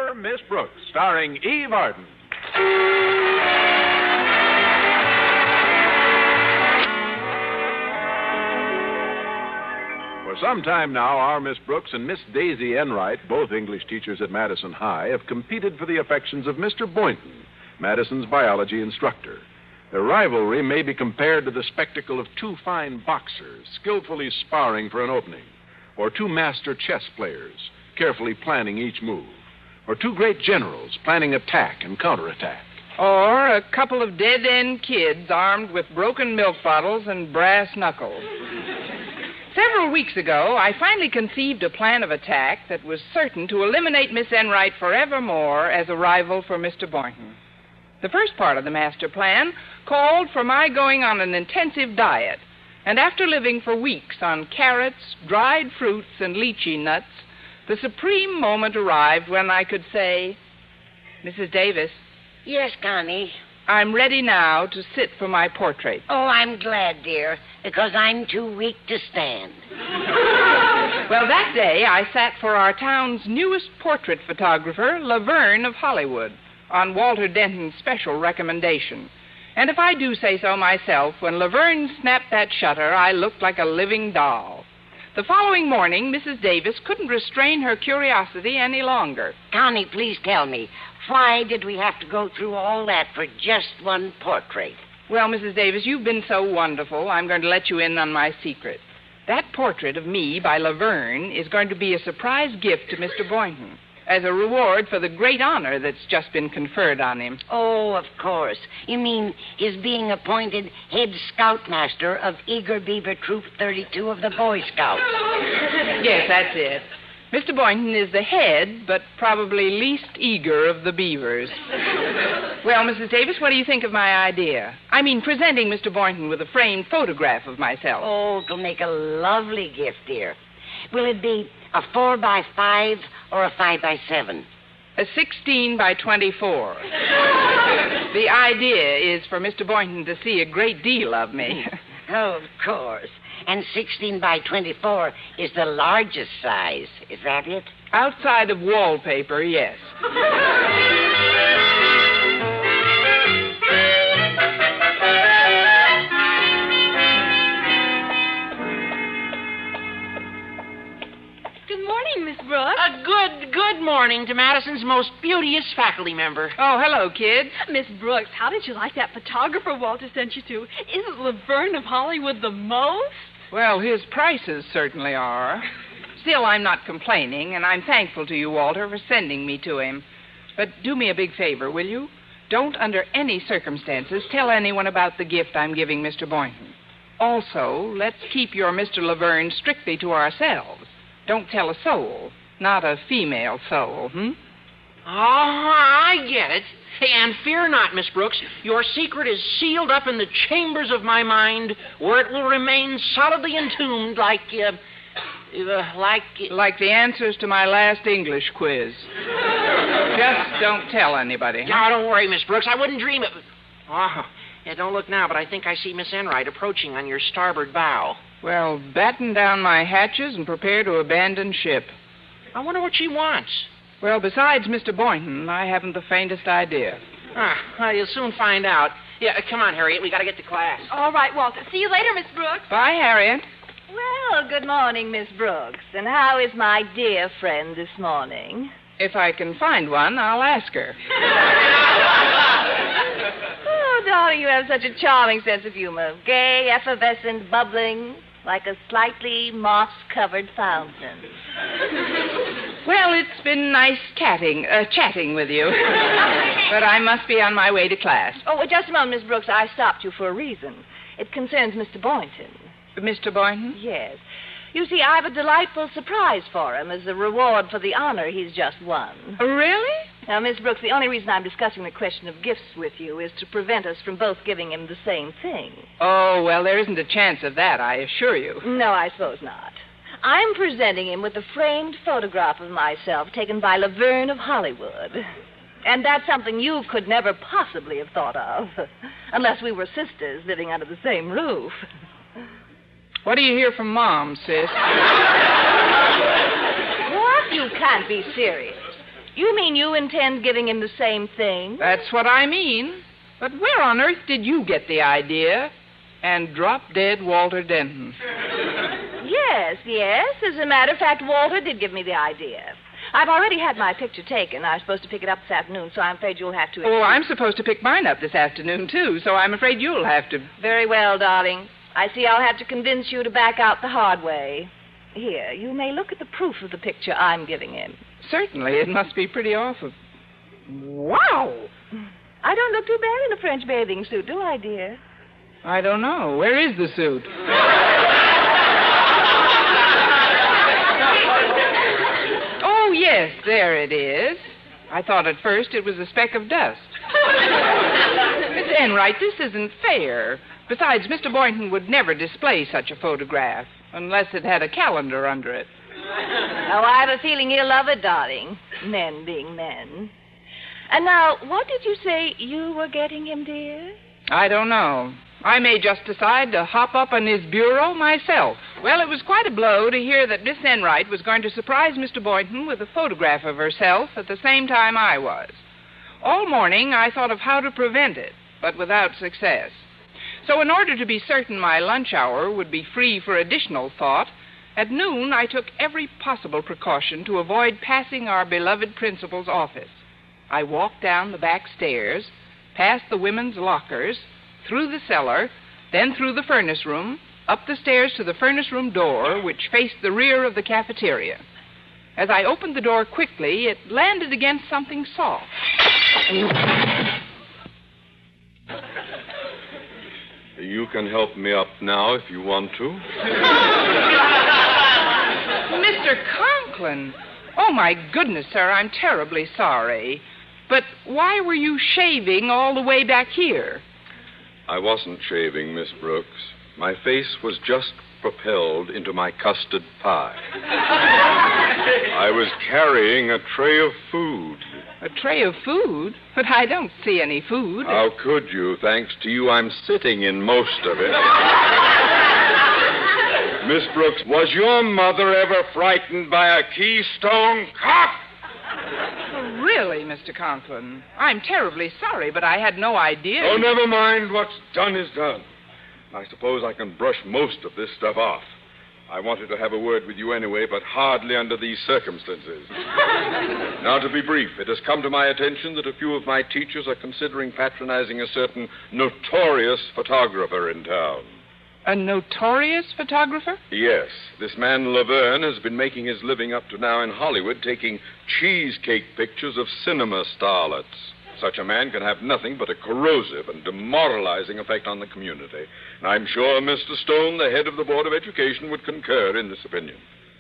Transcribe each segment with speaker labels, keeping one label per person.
Speaker 1: Our Miss Brooks, starring Eve Arden. For some time now, our Miss Brooks and Miss Daisy Enright, both English teachers at Madison High, have competed for the affections of Mr. Boynton, Madison's biology instructor. Their rivalry may be compared to the spectacle of two fine boxers skillfully sparring for an opening, or two master chess players carefully planning each move, or two great generals planning attack and counterattack.
Speaker 2: Or a couple of dead-end kids armed with broken milk bottles and brass knuckles. Several weeks ago, I finally conceived a plan of attack that was certain to eliminate Miss Enright forevermore as a rival for Mr. Boynton. The first part of the master plan called for my going on an intensive diet, and after living for weeks on carrots, dried fruits, and lychee nuts, the supreme moment arrived when I could say, Mrs. Davis.
Speaker 3: Yes, Connie?
Speaker 2: I'm ready now to sit for my portrait.
Speaker 3: Oh, I'm glad, dear, because I'm too weak to stand.
Speaker 2: Well, that day I sat for our town's newest portrait photographer, Laverne of Hollywood, on Walter Denton's special recommendation. And if I do say so myself, when Laverne snapped that shutter, I looked like a living doll. The following morning, Mrs. Davis couldn't restrain her curiosity any longer.
Speaker 3: Connie, please tell me, why did we have to go through all that for just one portrait?
Speaker 2: Well, Mrs. Davis, you've been so wonderful, I'm going to let you in on my secret. That portrait of me by Laverne is going to be a surprise gift to Mr. Boynton as a reward for the great honor that's just been conferred on him.
Speaker 3: Oh, of course. You mean his being appointed head scoutmaster of Eager Beaver Troop 32 of the Boy Scouts.
Speaker 2: Yes, that's it. Mr. Boynton is the head, but probably least eager of the beavers. Well, Mrs. Davis, what do you think of my idea? I mean, presenting Mr. Boynton with a framed photograph of myself.
Speaker 3: Oh, it'll make a lovely gift, dear. Will it be a 4x5 or a 5x7?
Speaker 2: A 16 by 24. The idea is for Mr. Boynton to see a great deal of me.
Speaker 3: Oh, of course. And 16 by 24 is the largest size. Is that it?
Speaker 2: Outside of wallpaper, yes.
Speaker 4: Good morning, Miss Brooks.
Speaker 5: Good morning to Madison's most beauteous faculty member.
Speaker 2: Oh, hello, kids.
Speaker 4: Miss Brooks, how did you like that photographer Walter sent you to? Isn't Laverne of Hollywood the most?
Speaker 2: Well, his prices certainly are. Still, I'm not complaining, and I'm thankful to you, Walter, for sending me to him. But do me a big favor, will you? Don't, under any circumstances, tell anyone about the gift I'm giving Mr. Boynton. Also, let's keep your Mr. Laverne strictly to ourselves. Don't tell a soul, not a female soul,
Speaker 5: Oh, I get it. Hey, and fear not, Miss Brooks. Your secret is sealed up in the chambers of my mind, where it will remain solidly entombed like
Speaker 2: the answers to my last English quiz. Just don't tell anybody.
Speaker 5: Huh? No, don't worry, Miss Brooks. I wouldn't dream of... Oh, yeah, don't look now, but I think I see Miss Enright approaching on your starboard bow.
Speaker 2: Well, batten down my hatches and prepare to abandon ship.
Speaker 5: I wonder what she wants.
Speaker 2: Well, besides Mr. Boynton, I haven't the faintest idea.
Speaker 5: Well, you'll soon find out. Yeah, come on, Harriet. We got to get to class.
Speaker 4: All right, Walter. See you later, Miss Brooks.
Speaker 2: Bye, Harriet.
Speaker 6: Well, good morning, Miss Brooks. And how is my dear friend this morning?
Speaker 2: If I can find one, I'll ask her.
Speaker 6: Oh, darling, you have such a charming sense of humor. Gay, effervescent, bubbling, like a slightly moss-covered fountain.
Speaker 2: Well, it's been nice chatting with you. But I must be on my way to class.
Speaker 6: Oh, just a moment, Miss Brooks. I stopped you for a reason. It concerns Mr. Boynton.
Speaker 2: Mr. Boynton?
Speaker 6: Yes. You see, I have a delightful surprise for him as a reward for the honor he's just won.
Speaker 2: Really?
Speaker 6: Now, Miss Brooks, the only reason I'm discussing the question of gifts with you is to prevent us from both giving him the same thing.
Speaker 2: Oh, well, there isn't a chance of that, I assure you.
Speaker 6: No, I suppose not. I'm presenting him with a framed photograph of myself taken by Laverne of Hollywood. And that's something you could never possibly have thought of, unless we were sisters living under the same roof.
Speaker 2: What do you hear from Mom, sis?
Speaker 6: What? You can't be serious. You mean you intend giving him the same thing?
Speaker 2: That's what I mean. But where on earth did you get the idea? And drop dead Walter Denton.
Speaker 6: Yes. As a matter of fact, Walter did give me the idea. I've already had my picture taken. I was supposed to pick it up this afternoon, so I'm afraid you'll have to...
Speaker 2: Oh, I'm supposed to pick mine up this afternoon, too, so I'm afraid you'll have to...
Speaker 6: Very well, darling. I see I'll have to convince you to back out the hard way. Here, you may look at the proof of the picture I'm giving him.
Speaker 2: Certainly. It must be pretty awful. Wow!
Speaker 6: I don't look too bad in a French bathing suit, do I, dear?
Speaker 2: I don't know. Where is the suit? Oh, yes, there it is. I thought at first it was a speck of dust. Miss Enright, this isn't fair. Besides, Mr. Boynton would never display such a photograph unless it had a calendar under it.
Speaker 6: Oh, I have a feeling he'll love it, darling. Men being men. And now, what did you say you were getting him, dear?
Speaker 2: I don't know. I may just decide to hop up on his bureau myself. Well, it was quite a blow to hear that Miss Enright was going to surprise Mr. Boynton with a photograph of herself at the same time I was. All morning, I thought of how to prevent it, but without success. So in order to be certain my lunch hour would be free for additional thought, at noon I took every possible precaution to avoid passing our beloved principal's office. I walked down the back stairs, past the women's lockers, through the cellar, then through the furnace room, up the stairs to the furnace room door, which faced the rear of the cafeteria. As I opened the door quickly, it landed against something soft.
Speaker 7: You can help me up now if you want to.
Speaker 2: Mr. Conklin! Oh, my goodness, sir, I'm terribly sorry. But why were you shaving all the way back here?
Speaker 7: I wasn't shaving, Miss Brooks. My face was just propelled into my custard pie. I was carrying a tray of food.
Speaker 2: A tray of food? But I don't see any food.
Speaker 7: How could you? Thanks to you, I'm sitting in most of it. Miss Brooks, was your mother ever frightened by a Keystone Cop?
Speaker 2: Really, Mr. Conklin, I'm terribly sorry, but I had no idea.
Speaker 7: Oh, never mind. What's done is done. I suppose I can brush most of this stuff off. I wanted to have a word with you anyway, but hardly under these circumstances. Now, to be brief, it has come to my attention that a few of my teachers are considering patronizing a certain notorious photographer in town.
Speaker 2: A notorious photographer?
Speaker 7: Yes. This man Laverne has been making his living up to now in Hollywood, taking cheesecake pictures of cinema starlets. Such a man can have nothing but a corrosive and demoralizing effect on the community. And I'm sure Mr. Stone, the head of the Board of Education, would concur in this opinion.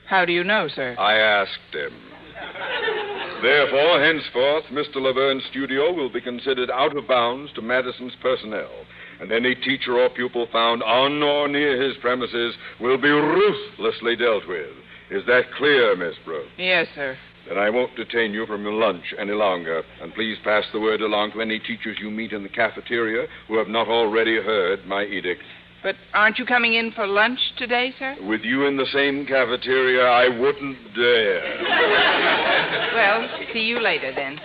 Speaker 2: How do you know, sir?
Speaker 7: I asked him. Therefore, henceforth, Mr. Laverne's studio will be considered out of bounds to Madison's personnel, and any teacher or pupil found on or near his premises will be ruthlessly dealt with. Is that clear, Miss Brooks?
Speaker 2: Yes, sir.
Speaker 7: Then I won't detain you from your lunch any longer. And please pass the word along to any teachers you meet in the cafeteria who have not already heard my edict.
Speaker 2: But aren't you coming in for lunch today, sir?
Speaker 7: With you in the same cafeteria, I wouldn't dare.
Speaker 2: Well, see you later, then.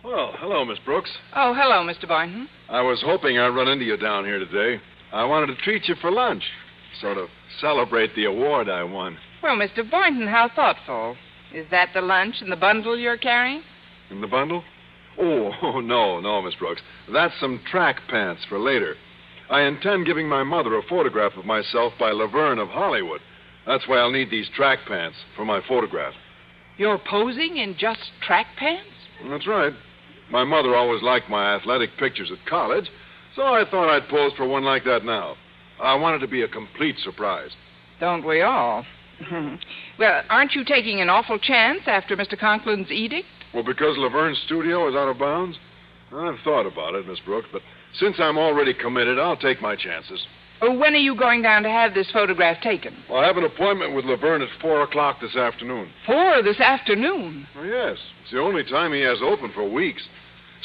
Speaker 1: Well, hello, Miss Brooks.
Speaker 2: Oh, hello, Mr. Boynton.
Speaker 1: I was hoping I'd run into you down here today. I wanted to treat you for lunch. Sort of celebrate the award I won.
Speaker 2: Well, Mr. Boynton, how thoughtful. Is that the lunch in the bundle you're carrying?
Speaker 1: In the bundle? Oh, no, Miss Brooks. That's some track pants for later. I intend giving my mother a photograph of myself by Laverne of Hollywood. That's why I'll need these track pants for my photograph.
Speaker 2: You're posing in just track pants?
Speaker 1: That's right. My mother always liked my athletic pictures at college, so I thought I'd pose for one like that now. I want it to be a complete surprise.
Speaker 2: Don't we all? Well, aren't you taking an awful chance after Mr. Conklin's edict?
Speaker 1: Well, because Laverne's studio is out of bounds? I've thought about it, Miss Brooks, but since I'm already committed, I'll take my chances.
Speaker 2: Oh, when are you going down to have this photograph taken?
Speaker 1: Well, I have an appointment with Laverne at 4 o'clock this afternoon.
Speaker 2: 4 this afternoon?
Speaker 1: Oh, yes. It's the only time he has open for weeks.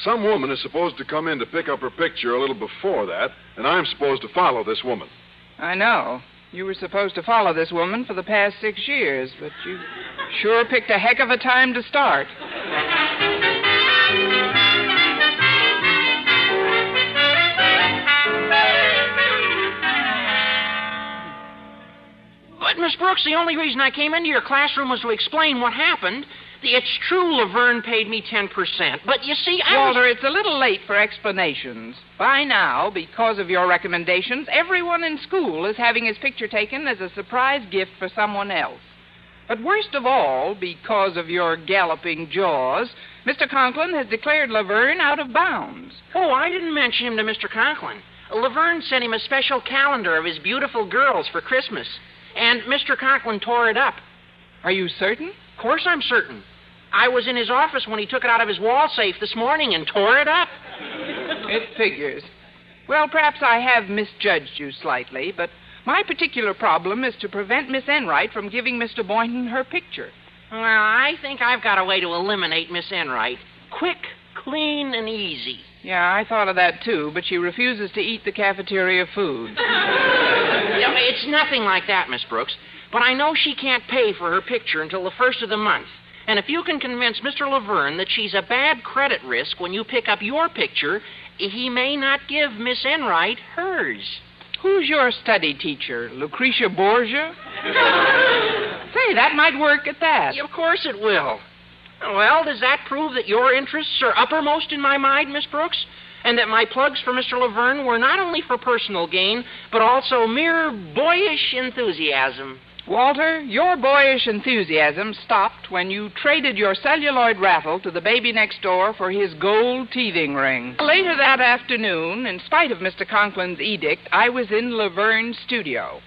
Speaker 1: Some woman is supposed to come in to pick up her picture a little before that, and I'm supposed to follow this woman.
Speaker 2: I know. You were supposed to follow this woman for the past 6 years, but you Sure picked a heck of a time to start.
Speaker 5: But, Miss Brooks, the only reason I came into your classroom was to explain what happened. It's true Laverne paid me 10%, but you see,
Speaker 2: Walter, it's a little late for explanations. By now, because of your recommendations, everyone in school is having his picture taken as a surprise gift for someone else. But worst of all, because of your galloping jaws, Mr. Conklin has declared Laverne out of bounds.
Speaker 5: Oh, I didn't mention him to Mr. Conklin. Laverne sent him a special calendar of his beautiful girls for Christmas, and Mr. Conklin tore it up.
Speaker 2: Are you certain?
Speaker 5: Of course I'm certain. I was in his office when he took it out of his wall safe this morning and tore it up.
Speaker 2: It figures. Well, perhaps I have misjudged you slightly, but my particular problem is to prevent Miss Enright from giving Mr. Boynton her picture.
Speaker 5: Well, I think I've got a way to eliminate Miss Enright. Quick, clean, and easy.
Speaker 2: Yeah, I thought of that, too, but she refuses to eat the cafeteria food.
Speaker 5: No, it's nothing like that, Miss Brooks. But I know she can't pay for her picture until the first of the month. And if you can convince Mr. Laverne that she's a bad credit risk when you pick up your picture, he may not give Miss Enright hers.
Speaker 2: Who's your study teacher, Lucretia Borgia? Say, that might work at that.
Speaker 5: Of course it will. Well, does that prove that your interests are uppermost in my mind, Miss Brooks? And that my plugs for Mr. Laverne were not only for personal gain, but also mere boyish enthusiasm?
Speaker 2: Walter, your boyish enthusiasm stopped when you traded your celluloid rattle to the baby next door for his gold teething ring. Later that afternoon, in spite of Mr. Conklin's edict, I was in Laverne's studio.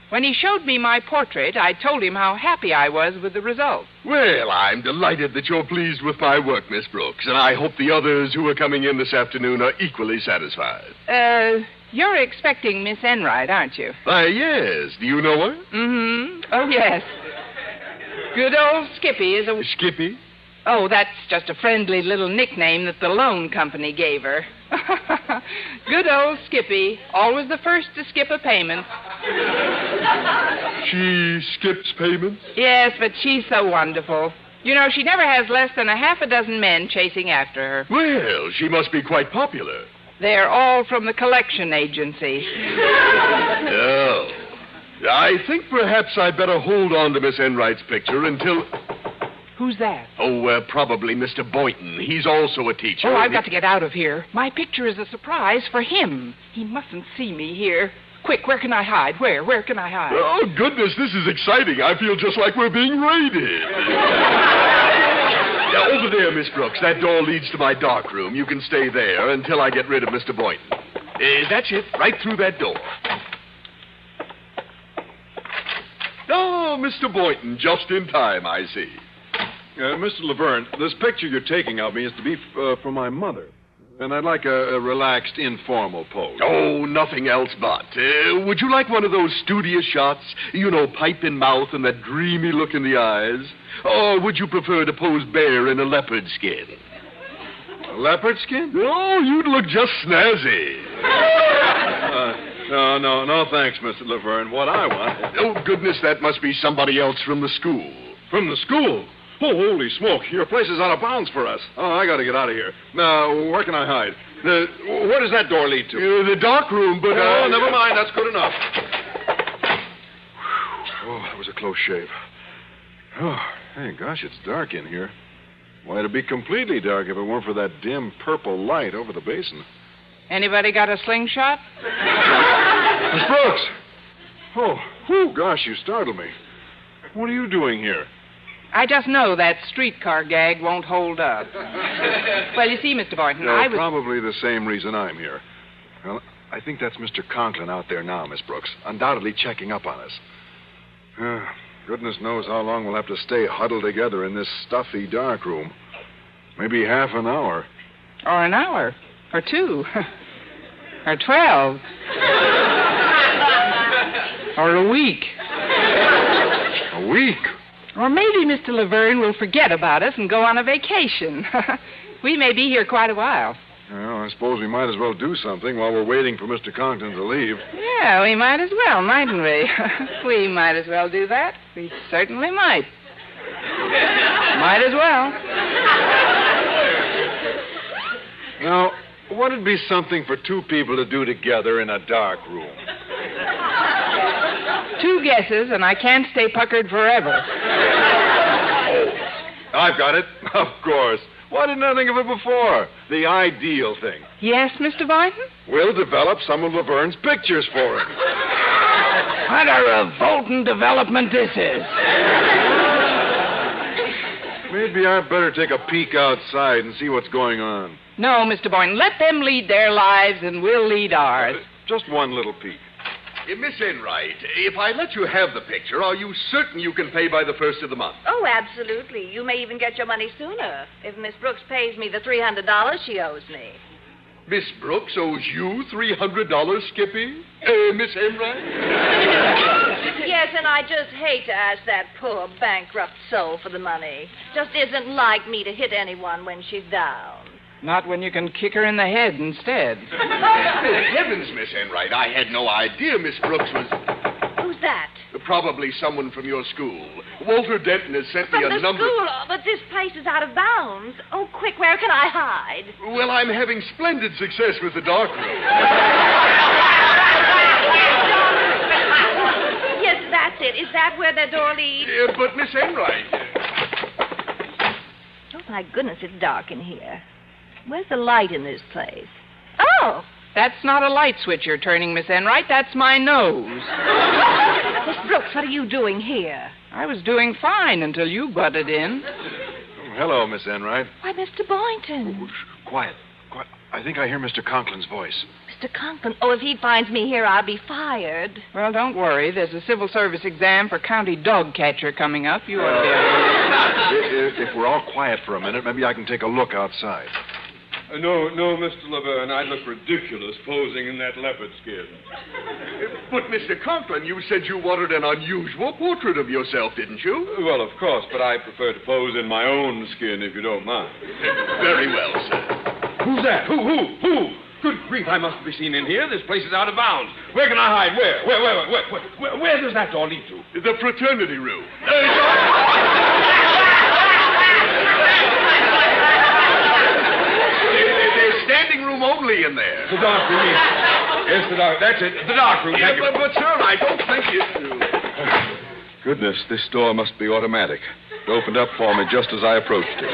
Speaker 2: When he showed me my portrait, I told him how happy I was with the result.
Speaker 8: Well, I'm delighted that you're pleased with my work, Miss Brooks, and I hope the others who are coming in this afternoon are equally satisfied.
Speaker 2: You're expecting Miss Enright, aren't you?
Speaker 8: Why, yes. Do you know her?
Speaker 2: Mm-hmm. Oh, yes. Good old Skippy is a...
Speaker 8: Skippy?
Speaker 2: Oh, that's just a friendly little nickname that the loan company gave her. Good old Skippy, always the first to skip a payment.
Speaker 8: She skips payments?
Speaker 2: Yes, but she's so wonderful. You know, she never has less than a half a dozen men chasing after her.
Speaker 8: Well, she must be quite popular.
Speaker 2: They're all from the collection agency.
Speaker 8: Oh. I think perhaps I'd better hold on to Miss Enright's picture until...
Speaker 2: Who's that?
Speaker 8: Oh, probably Mr. Boynton. He's also a teacher.
Speaker 2: Oh, I've got to get out of here. My picture is a surprise for him. He mustn't see me here. Quick, where can I hide? Where can I hide?
Speaker 8: Oh, goodness, this is exciting. I feel just like we're being raided. Now, over there, Miss Brooks. That door leads to my dark room. You can stay there until I get rid of Mr. Boynton. That's it, right through that door. Oh, Mr. Boynton, just in time, I see.
Speaker 1: Mr. Laverne, this picture you're taking of me is to be for my mother. And I'd like a relaxed, informal pose.
Speaker 8: Oh, nothing else but. Would you like one of those studious shots? You know, pipe in mouth and that dreamy look in the eyes? Or would you prefer to pose bare in a leopard skin?
Speaker 1: A leopard skin?
Speaker 8: Oh, you'd look just snazzy.
Speaker 1: No, thanks, Mr. Laverne. What I want...
Speaker 8: Oh, goodness, that must be somebody else from the school.
Speaker 1: From the school? Oh, holy smoke. Your place is out of bounds for us. Oh, I got to get out of here. Now, where can I hide? Where does that door lead to?
Speaker 8: The dark room, but...
Speaker 1: Oh, never mind. That's good enough. Oh, that was a close shave. Oh, hey, gosh, it's dark in here. Why, it'd be completely dark if it weren't for that dim purple light over the basin.
Speaker 2: Anybody got a slingshot?
Speaker 1: Miss Brooks! Oh, gosh, you startled me. What are you doing here?
Speaker 2: I just know that streetcar gag won't hold up. Well, you see, Mr. Boynton, I was...
Speaker 1: Probably the same reason I'm here. Well, I think that's Mr. Conklin out there now, Miss Brooks, undoubtedly checking up on us. Goodness knows how long we'll have to stay huddled together in this stuffy dark room. Maybe half an hour.
Speaker 2: Or an hour. Or 2. Or 12. Or a week.
Speaker 1: A week?
Speaker 2: Or maybe Mr. Laverne will forget about us and go on a vacation. We may be here quite a while.
Speaker 1: Well, I suppose we might as well do something while we're waiting for Mr. Conklin to leave.
Speaker 2: Yeah, we might as well, mightn't we? We might as well do that. We certainly might. Might as well.
Speaker 1: Now, what'd be something for two people to do together in a dark room?
Speaker 2: 2 guesses, and I can't stay puckered forever.
Speaker 1: I've got it. Of course. Why didn't I think of it before? The ideal thing.
Speaker 2: Yes, Mr. Boynton?
Speaker 1: We'll develop some of Laverne's pictures for him.
Speaker 2: What a revolting development this is.
Speaker 1: Maybe I'd better take a peek outside and see what's going on.
Speaker 2: No, Mr. Boynton, let them lead their lives and we'll lead ours.
Speaker 1: Just one little peek.
Speaker 8: Miss Enright, if I let you have the picture, are you certain you can pay by the 1st of the month?
Speaker 6: Oh, absolutely. You may even get your money sooner if Miss Brooks pays me the $300 she owes me.
Speaker 8: Miss Brooks owes you $300, Skippy? Miss Enright?
Speaker 6: Yes, and I just hate to ask that poor bankrupt soul for the money. Just isn't like me to hit anyone when she's down.
Speaker 2: Not when you can kick her in the head instead.
Speaker 8: Heavens, Miss Enright, I had no idea Miss Brooks was...
Speaker 6: Who's that?
Speaker 8: Probably someone from your school. Walter Denton has sent me
Speaker 6: From
Speaker 8: a
Speaker 6: the
Speaker 8: number...
Speaker 6: school? Oh, but this place is out of bounds. Oh, quick, where can I hide?
Speaker 8: Well, I'm having splendid success with the darkroom.
Speaker 6: Yes, that's it. Is that where the door leads?
Speaker 8: But Miss Enright...
Speaker 6: Oh, my goodness, it's dark in here. Where's the light in this place? Oh!
Speaker 2: That's not a light switch you're turning, Miss Enright. That's my nose.
Speaker 6: Miss Brooks, what are you doing here?
Speaker 2: I was doing fine until you butted in.
Speaker 1: Oh, hello, Miss Enright.
Speaker 6: Why, Mr. Boynton.
Speaker 1: Oh, quiet. Quiet. I think I hear Mr. Conklin's voice.
Speaker 6: Mr. Conklin. Oh, if he finds me here, I'll be fired.
Speaker 2: Well, don't worry. There's a civil service exam for county dog catcher coming up. You ought to be...
Speaker 1: If we're all quiet for a minute, maybe I can take a look outside.
Speaker 7: No, Mr. Laverne. I'd look ridiculous posing in that leopard skin.
Speaker 8: But, Mr. Conklin, you said you wanted an unusual portrait of yourself, didn't you?
Speaker 7: Well, of course, but I prefer to pose in my own skin, if you don't mind.
Speaker 8: Very well, sir.
Speaker 7: Who's that? Who? Good grief, I mustn't be seen in here. This place is out of bounds. Where can I hide? Where does that door lead to?
Speaker 8: The fraternity room. Standing room only in there.
Speaker 7: The dark room. Yes, the dark. That's it. The dark room.
Speaker 8: Yeah, but, sir, I don't think it...
Speaker 7: Goodness, this door must be automatic. It opened up for me just as I approached it.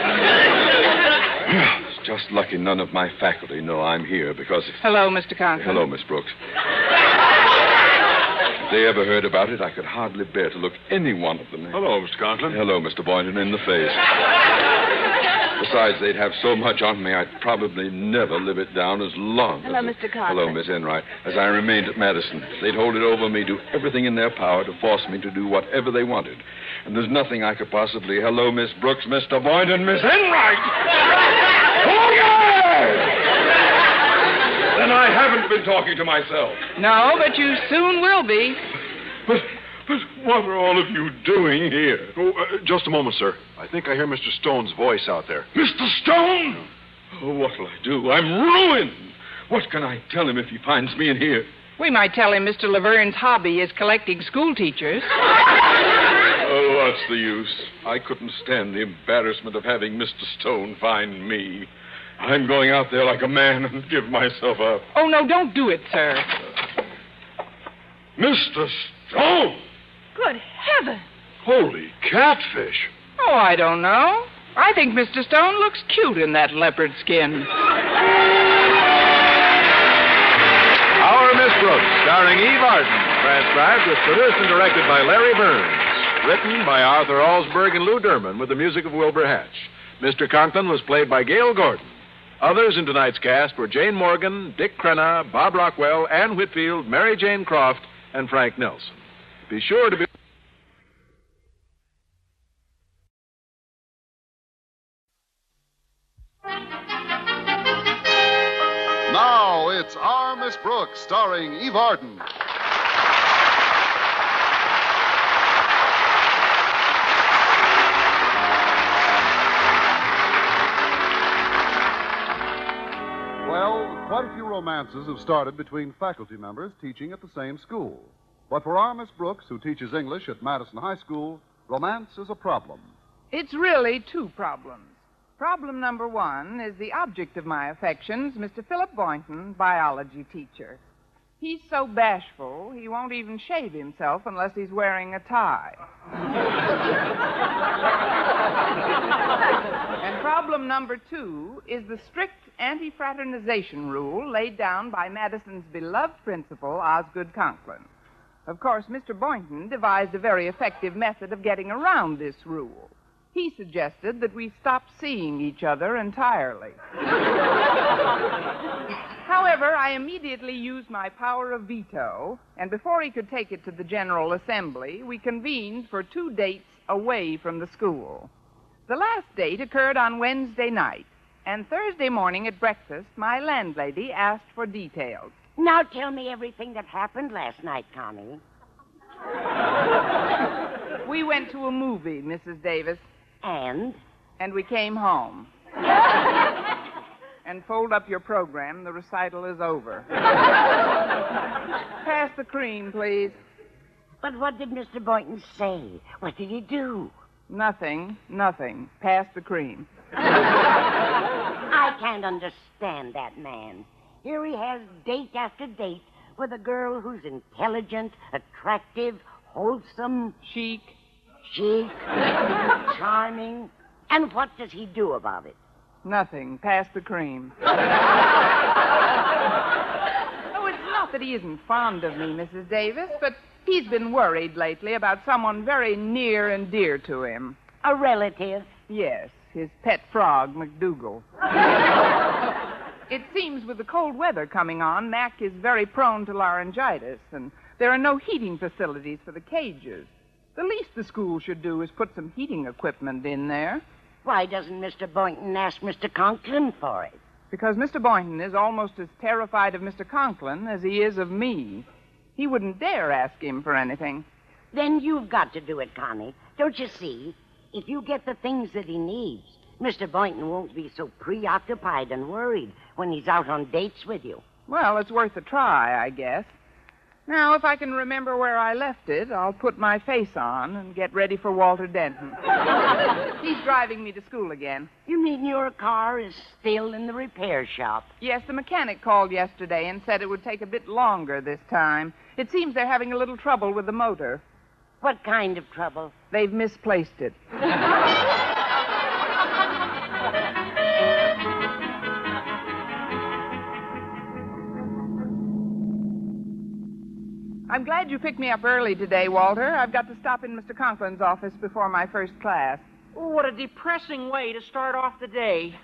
Speaker 7: It's just lucky none of my faculty know I'm here because...
Speaker 2: Hello, Mr. Conklin.
Speaker 7: Hello, Miss Brooks. If they ever heard about it, I could hardly bear to look any one of them.
Speaker 1: Hello, Mr. Conklin.
Speaker 7: Hello, Mr. Boynton, in the face. Besides, they'd have so much on me, I'd probably never live it down as long
Speaker 6: Hello,
Speaker 7: as...
Speaker 6: Mr. Conklin.
Speaker 7: Hello, Miss Enright. As I remained at Madison, they'd hold it over me, do everything in their power to force me to do whatever they wanted. And there's nothing I could possibly... Hello, Miss Brooks, Mr. Boynton, Miss Enright! Oh, yes! Then I haven't been talking to myself.
Speaker 2: No, but you soon will be.
Speaker 7: But what are all of you doing here?
Speaker 1: Oh, just a moment, sir. I think I hear Mr. Stone's voice out there.
Speaker 7: Mr. Stone? Oh, what'll I do? I'm ruined. What can I tell him if he finds me in here?
Speaker 2: We might tell him Mr. Laverne's hobby is collecting school teachers.
Speaker 7: Oh, what's the use? I couldn't stand the embarrassment of having Mr. Stone find me. I'm going out there like a man and give myself up.
Speaker 2: Oh, no, don't do it, sir.
Speaker 7: Mr. Stone!
Speaker 6: Good heaven.
Speaker 1: Holy catfish.
Speaker 2: Oh, I don't know. I think Mr. Stone looks cute in that leopard skin.
Speaker 1: Our Miss Brooks, starring Eve Arden, transcribed, was produced and directed by Larry Burns. Written by Arthur Alsberg and Lou Derman with the music of Wilbur Hatch. Mr. Conklin was played by Gail Gordon. Others in tonight's cast were Jane Morgan, Dick Crenna, Bob Rockwell, Ann Whitfield, Mary Jane Croft, and Frank Nelson. Be sure to be...
Speaker 9: Now it's Our Miss Brooks, starring Eve Arden. Well, quite a few romances have started between faculty members teaching at the same school. But for our Miss Brooks, who teaches English at Madison High School, romance is a problem.
Speaker 2: It's really two problems. Problem number one is the object of my affections, Mr. Philip Boynton, biology teacher. He's so bashful, he won't even shave himself unless he's wearing a tie. And problem number two is the strict anti-fraternization rule laid down by Madison's beloved principal, Osgood Conklin. Of course, Mr. Boynton devised a very effective method of getting around this rule. He suggested that we stop seeing each other entirely. However, I immediately used my power of veto, and before he could take it to the General Assembly, we convened for 2 dates away from the school. The last date occurred on Wednesday night, and Thursday morning at breakfast, my landlady asked for details.
Speaker 3: Now tell me everything that happened last night, Connie.
Speaker 2: We went to a movie, Mrs. Davis.
Speaker 3: And
Speaker 2: we came home. And fold up your program. The recital is over. Pass the cream, please.
Speaker 3: But what did Mr. Boynton say? What did he do?
Speaker 2: Nothing. Pass the cream.
Speaker 3: I can't understand that man. Here he has date after date with a girl who's intelligent, attractive, wholesome,
Speaker 2: chic,
Speaker 3: charming. And what does he do about it?
Speaker 2: Nothing. Pass the cream. Oh, it's not that he isn't fond of me, Mrs. Davis, but he's been worried lately about someone very near and dear to him.
Speaker 3: A relative?
Speaker 2: Yes, his pet frog, McDougal. It seems with the cold weather coming on, Mac is very prone to laryngitis, and there are no heating facilities for the cages. The least the school should do is put some heating equipment in there.
Speaker 3: Why doesn't Mr. Boynton ask Mr. Conklin for it?
Speaker 2: Because Mr. Boynton is almost as terrified of Mr. Conklin as he is of me. He wouldn't dare ask him for anything.
Speaker 3: Then you've got to do it, Connie. Don't you see? If you get the things that he needs, Mr. Boynton won't be so preoccupied and worried when he's out on dates with you.
Speaker 2: Well, it's worth a try, I guess. Now, if I can remember where I left it, I'll put my face on and get ready for Walter Denton. He's driving me to school again.
Speaker 3: You mean your car is still in the repair shop?
Speaker 2: Yes, the mechanic called yesterday and said it would take a bit longer this time. It seems they're having a little trouble with the motor.
Speaker 3: What kind of trouble?
Speaker 2: They've misplaced it. I'm glad you picked me up early today, Walter. I've got to stop in Mr. Conklin's office before my first class.
Speaker 5: Oh, what a depressing way to start off the day.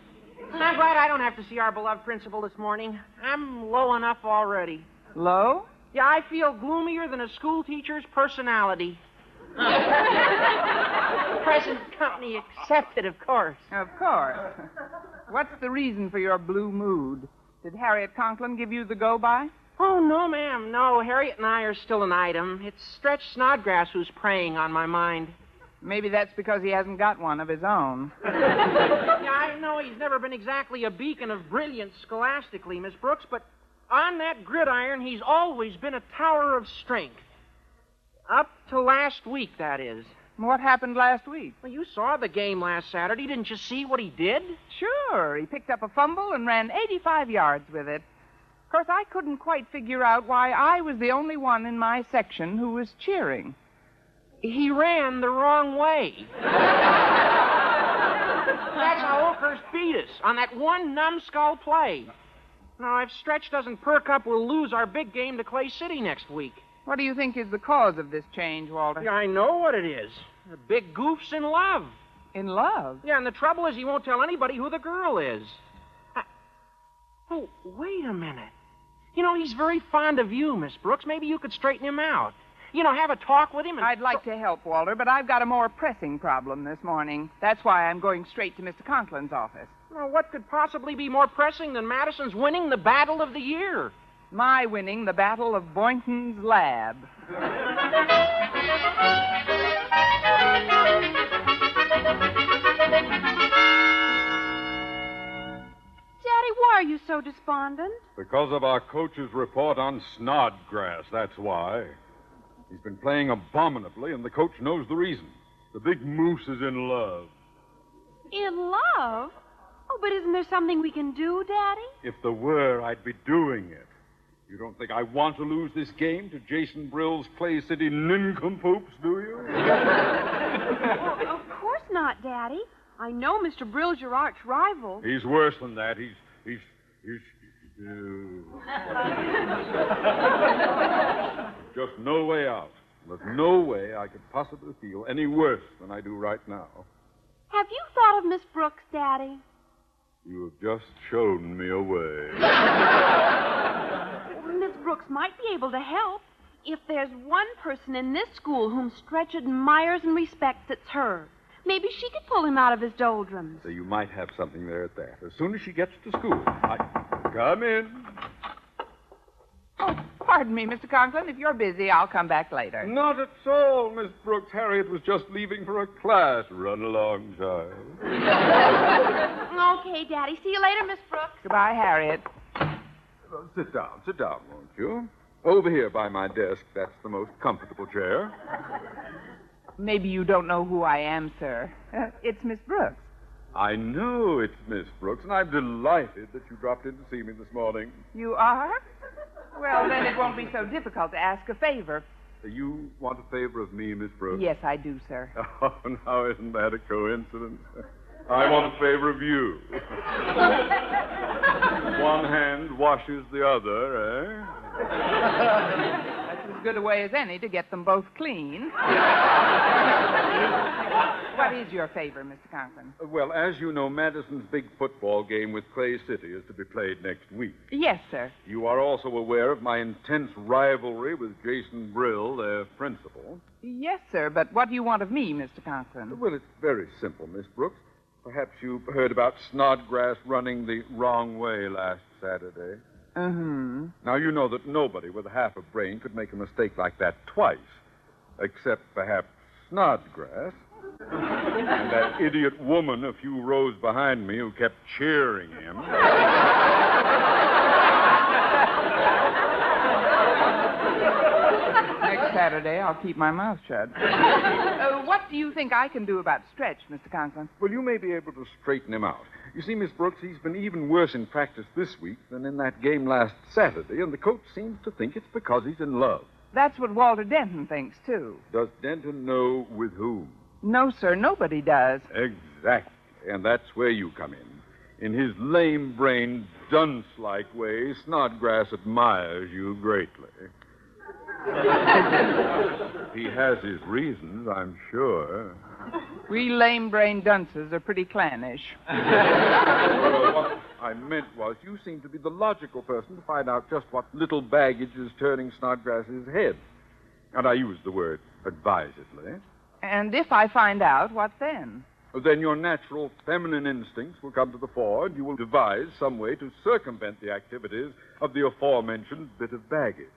Speaker 5: I'm glad I don't have to see our beloved principal this morning. I'm low enough already.
Speaker 2: Low?
Speaker 5: Yeah, I feel gloomier than a school teacher's personality. Present company accepted, of course.
Speaker 2: Of course. What's the reason for your blue mood? Did Harriet Conklin give you the go-by?
Speaker 5: Oh, no, ma'am. No, Harriet and I are still an item. It's Stretch Snodgrass who's preying on my mind.
Speaker 2: Maybe that's because he hasn't got one of his own.
Speaker 5: Yeah, I know he's never been exactly a beacon of brilliance scholastically, Miss Brooks, but on that gridiron, he's always been a tower of strength. Up to last week, that is.
Speaker 2: What happened last week?
Speaker 5: Well, you saw the game last Saturday. Didn't you see what he did?
Speaker 2: Sure. He picked up a fumble and ran 85 yards with it. Of course, I couldn't quite figure out why I was the only one in my section who was cheering.
Speaker 5: He ran the wrong way. That's how Oakhurst beat us, on that one numbskull play. Now, if Stretch doesn't perk up, we'll lose our big game to Clay City next week.
Speaker 2: What do you think is the cause of this change, Walter?
Speaker 5: Yeah, I know what it is. The big goof's in love.
Speaker 2: In love?
Speaker 5: Yeah, and the trouble is he won't tell anybody who the girl is. Oh, wait a minute. You know, he's very fond of you, Miss Brooks. Maybe you could straighten him out. You know, have a talk with him and...
Speaker 2: I'd like to help, Walter, but I've got a more pressing problem this morning. That's why I'm going straight to Mr. Conklin's office.
Speaker 5: Well, what could possibly be more pressing than Madison's winning the battle of the year?
Speaker 2: My winning the battle of Boynton's lab.
Speaker 4: Daddy, why are you so despondent?
Speaker 7: Because of our coach's report on Snodgrass, that's why. He's been playing abominably, and the coach knows the reason. The big moose is in love.
Speaker 10: In love? Oh, but isn't there something we can do, Daddy?
Speaker 7: If there were, I'd be doing it. You don't think I want to lose this game to Jason Brill's Clay City nincompoops, do you?
Speaker 10: Well, of course not, Daddy. I know Mr. Brill's your arch rival.
Speaker 7: He's worse than that. He's just no way out. There's no way I could possibly feel any worse than I do right now.
Speaker 10: Have you thought of Miss Brooks, Daddy?
Speaker 7: You have just shown me a way.
Speaker 10: Miss Brooks might be able to help. If there's one person in this school whom Stretch admires and respects, it's her. Maybe she could pull him out of his doldrums.
Speaker 7: So you might have something there at that. As soon as she gets to school, Come in.
Speaker 2: Oh, pardon me, Mr. Conklin. If you're busy, I'll come back later.
Speaker 7: Not at all, Miss Brooks. Harriet was just leaving for a class. Run along, child.
Speaker 10: Okay, Daddy. See you later, Miss Brooks.
Speaker 2: Goodbye, Harriet.
Speaker 7: Well, sit down, won't you? Over here by my desk. That's the most comfortable chair.
Speaker 2: Maybe you don't know who I am, sir. It's Miss Brooks.
Speaker 7: I know it's Miss Brooks, and I'm delighted that you dropped in to see me this morning.
Speaker 2: You are? Well, then it won't be so difficult to ask a favor.
Speaker 7: You want a favor of me, Miss Brooks?
Speaker 2: Yes, I do, sir.
Speaker 7: Oh, now isn't that a coincidence? I want a favor of you. One hand washes the other, eh?
Speaker 2: That's as good a way as any to get them both clean. What is your favor, Mr. Conklin?
Speaker 7: Well, as you know, Madison's big football game with Clay City is to be played next week.
Speaker 2: Yes, sir.
Speaker 7: You are also aware of my intense rivalry with Jason Brill, their principal.
Speaker 2: Yes, sir, but what do you want of me, Mr. Conklin?
Speaker 7: Well, it's very simple, Miss Brooks. Perhaps you've heard about Snodgrass running the wrong way last Saturday.
Speaker 2: Mm-hmm.
Speaker 7: Now, you know that nobody with half a brain could make a mistake like that twice, except perhaps Snodgrass. And that idiot woman a few rows behind me who kept cheering him.
Speaker 2: Next Saturday, I'll keep my mouth shut. What do you think I can do about Stretch, Mr. Conklin?
Speaker 7: Well, you may be able to straighten him out. You see, Miss Brooks, he's been even worse in practice this week than in that game last Saturday, and the coach seems to think it's because he's in love.
Speaker 2: That's what Walter Denton thinks, too.
Speaker 7: Does Denton know with whom?
Speaker 2: No, sir, nobody does.
Speaker 7: Exactly, and that's where you come in. In his lame-brained, dunce-like way, Snodgrass admires you greatly. He has his reasons, I'm sure.
Speaker 2: We lame-brained dunces are pretty clannish.
Speaker 7: Well, what I meant was you seem to be the logical person to find out just what little baggage is turning Snodgrass's head. And I use the word advisedly.
Speaker 2: And if I find out, what then?
Speaker 7: Then your natural feminine instincts will come to the fore, and you will devise some way to circumvent the activities of the aforementioned bit of baggage.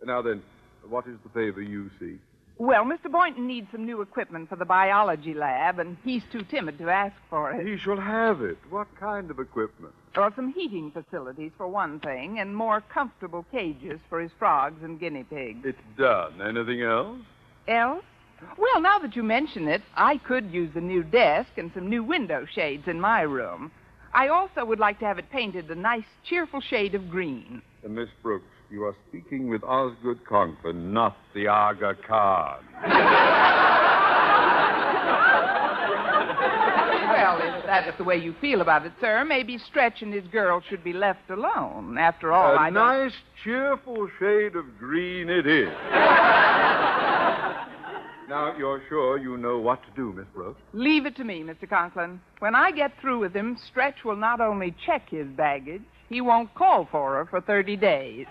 Speaker 7: Now then, what is the favor you seek?
Speaker 2: Well, Mr. Boynton needs some new equipment for the biology lab, and he's too timid to ask for it.
Speaker 7: He shall have it. What kind of equipment?
Speaker 2: Or some heating facilities, for one thing, and more comfortable cages for his frogs and guinea pigs.
Speaker 7: It's done. Anything else?
Speaker 2: Else? Well, now that you mention it, I could use a new desk and some new window shades in my room. I also would like to have it painted a nice, cheerful shade of green.
Speaker 7: Miss Brooks, you are speaking with Osgood Conklin, not the Aga Khan.
Speaker 2: Well, if that's the way you feel about it, sir, maybe Stretch and his girl should be left alone. After all,
Speaker 7: A nice, cheerful shade of green it is. Now, you're sure you know what to do, Miss Brooks?
Speaker 2: Leave it to me, Mr. Conklin. When I get through with him, Stretch will not only check his baggage, he won't call for her for 30 days.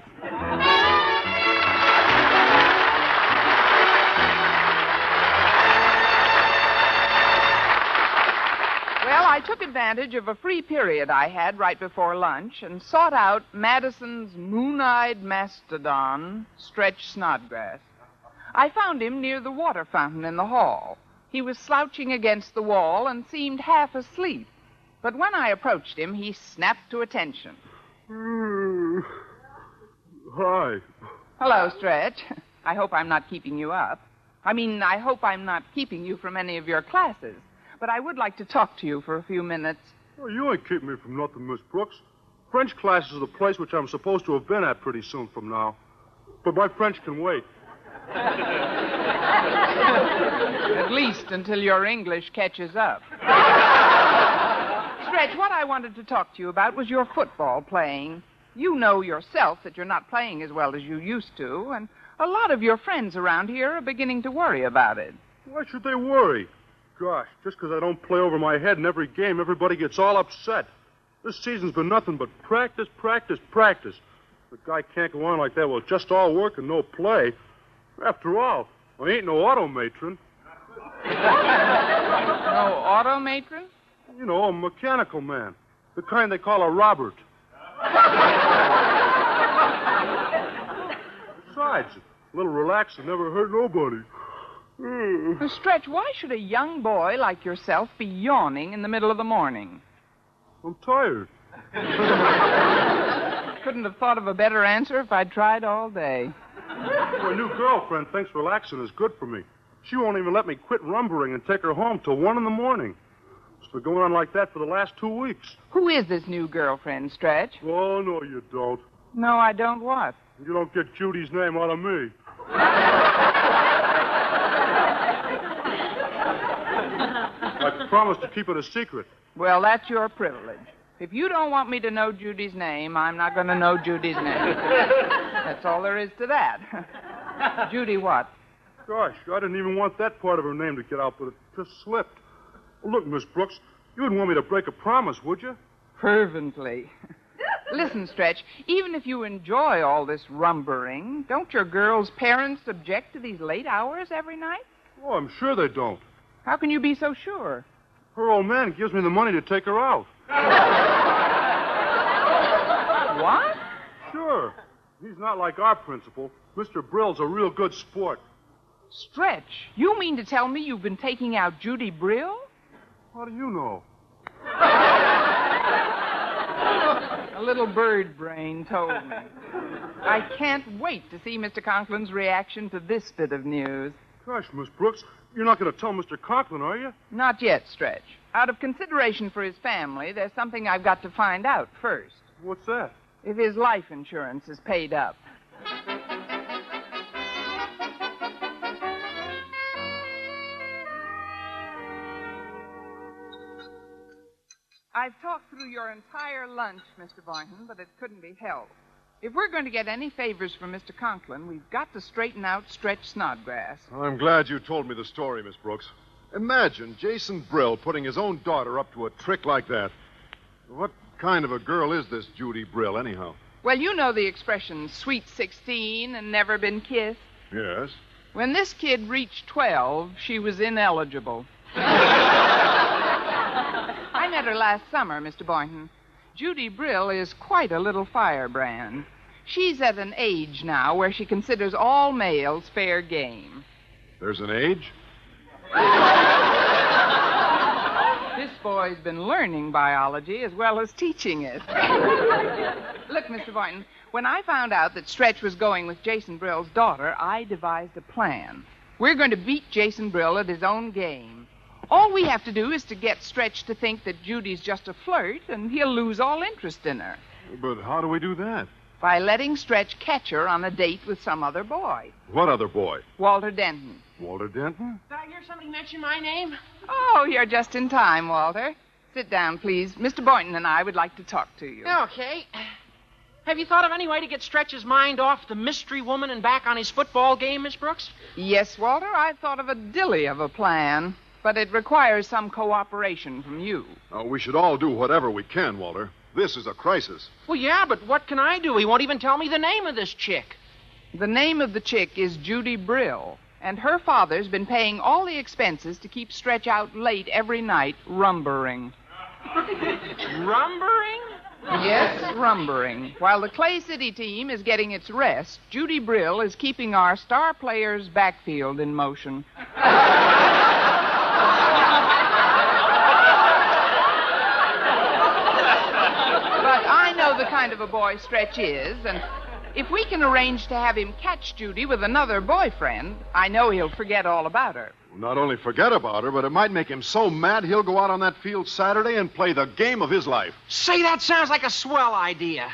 Speaker 2: Well, I took advantage of a free period I had right before lunch and sought out Madison's moon-eyed mastodon, Stretch Snodgrass. I found him near the water fountain in the hall. He was slouching against the wall and seemed half asleep. But when I approached him, he snapped to attention.
Speaker 7: Hi.
Speaker 2: Hello, Stretch. I hope I'm not keeping you up. I mean, I hope I'm not keeping you from any of your classes, but I would like to talk to you for a few minutes.
Speaker 9: Well, you ain't keeping me from nothing, Miss Brooks. French class is the place which I'm supposed to have been at pretty soon from now. But my French can wait.
Speaker 2: At least until your English catches up. Stretch, what I wanted to talk to you about was your football playing. You know yourself that you're not playing as well as you used to, and a lot of your friends around here are beginning to worry about it.
Speaker 9: Why should they worry? Gosh, just because I don't play over my head in every game, everybody gets all upset. This season's been nothing but practice, practice, practice. The guy can't go on like that with just all work and no play. After all, I ain't no automatron.
Speaker 2: No automatron?
Speaker 9: You know, a mechanical man. The kind they call a Robert. Besides, a little relaxing never hurt nobody.
Speaker 2: Stretch, why should a young boy like yourself be yawning in the middle of the morning?
Speaker 9: I'm tired.
Speaker 2: Couldn't have thought of a better answer if I'd tried all day.
Speaker 9: My new girlfriend thinks relaxing is good for me. She won't even let me quit rumbering and take her home till 1 in the morning. It's been going on like that for the last 2 weeks.
Speaker 2: Who is this new girlfriend, Stretch?
Speaker 9: Oh, no, you don't.
Speaker 2: No, I don't what?
Speaker 9: You don't get Judy's name out of me. I promised to keep it a secret.
Speaker 2: Well, that's your privilege. If you don't want me to know Judy's name, I'm not going to know Judy's name. That's all there is to that. Judy what?
Speaker 9: Gosh, I didn't even want that part of her name to get out, but it just slipped. Well, look, Miss Brooks, you wouldn't want me to break a promise, would you?
Speaker 2: Fervently. Listen, Stretch, even if you enjoy all this rumbering, don't your girl's parents object to these late hours every night?
Speaker 9: Oh, I'm sure they don't.
Speaker 2: How can you be so sure?
Speaker 9: Her old man gives me the money to take her out.
Speaker 2: What?
Speaker 9: Sure. He's not like our principal. Mr. Brill's a real good sport.
Speaker 2: Stretch, you mean to tell me you've been taking out Judy Brill?
Speaker 9: How do you know?
Speaker 2: A little bird brain told me. I can't wait to see Mr. Conklin's reaction to this bit of news.
Speaker 9: Gosh, Miss Brooks, you're not going to tell Mr. Conklin, are you?
Speaker 2: Not yet, Stretch. Out of consideration for his family, there's something I've got to find out first.
Speaker 9: What's that?
Speaker 2: If his life insurance is paid up. I've talked through your entire lunch, Mr. Boynton, but it couldn't be helped. If we're going to get any favors from Mr. Conklin, we've got to straighten out Stretch Snodgrass.
Speaker 11: I'm glad you told me the story, Miss Brooks. Imagine Jason Brill putting his own daughter up to a trick like that. What kind of a girl is this Judy Brill, anyhow?
Speaker 2: Well, you know the expression, sweet 16 and never been kissed.
Speaker 11: Yes.
Speaker 2: When this kid reached 12, she was ineligible. I met her last summer, Mr. Boynton. Judy Brill is quite a little firebrand. She's at an age now where she considers all males fair game.
Speaker 11: There's an age?
Speaker 2: This boy's been learning biology as well as teaching it. Look, Mr. Boynton, when I found out that Stretch was going with Jason Brill's daughter, I devised a plan. We're going to beat Jason Brill at his own game. All we have to do is to get Stretch to think that Judy's just a flirt, and he'll lose all interest in her.
Speaker 11: But how do we do that?
Speaker 2: By letting Stretch catch her on a date with some other boy.
Speaker 11: What other boy?
Speaker 2: Walter Denton.
Speaker 11: Walter Denton?
Speaker 5: Did I hear somebody mention my name?
Speaker 2: Oh, you're just in time, Walter. Sit down, please. Mr. Boynton and I would like to talk to you.
Speaker 5: Okay. Have you thought of any way to get Stretch's mind off the mystery woman and back on his football game, Miss Brooks?
Speaker 2: Yes, Walter, I've thought of a dilly of a plan. But it requires some cooperation from you.
Speaker 11: We should all do whatever we can, Walter. This is a crisis.
Speaker 5: Well, yeah, but what can I do? He won't even tell me the name of this chick.
Speaker 2: The name of the chick is Judy Brill, and her father's been paying all the expenses to keep Stretch out late every night, rumbering.
Speaker 5: Rumbering?
Speaker 2: Yes, rumbering. While the Clay City team is getting its rest, Judy Brill is keeping our star player's backfield in motion. But I know the kind of a boy Stretch is, and If we can arrange to have him catch Judy with another boyfriend, I know he'll forget all about her.
Speaker 11: Not only forget about her, but it might make him so mad he'll go out on that field Saturday and play the game of his life.
Speaker 5: Say, that sounds like a swell idea.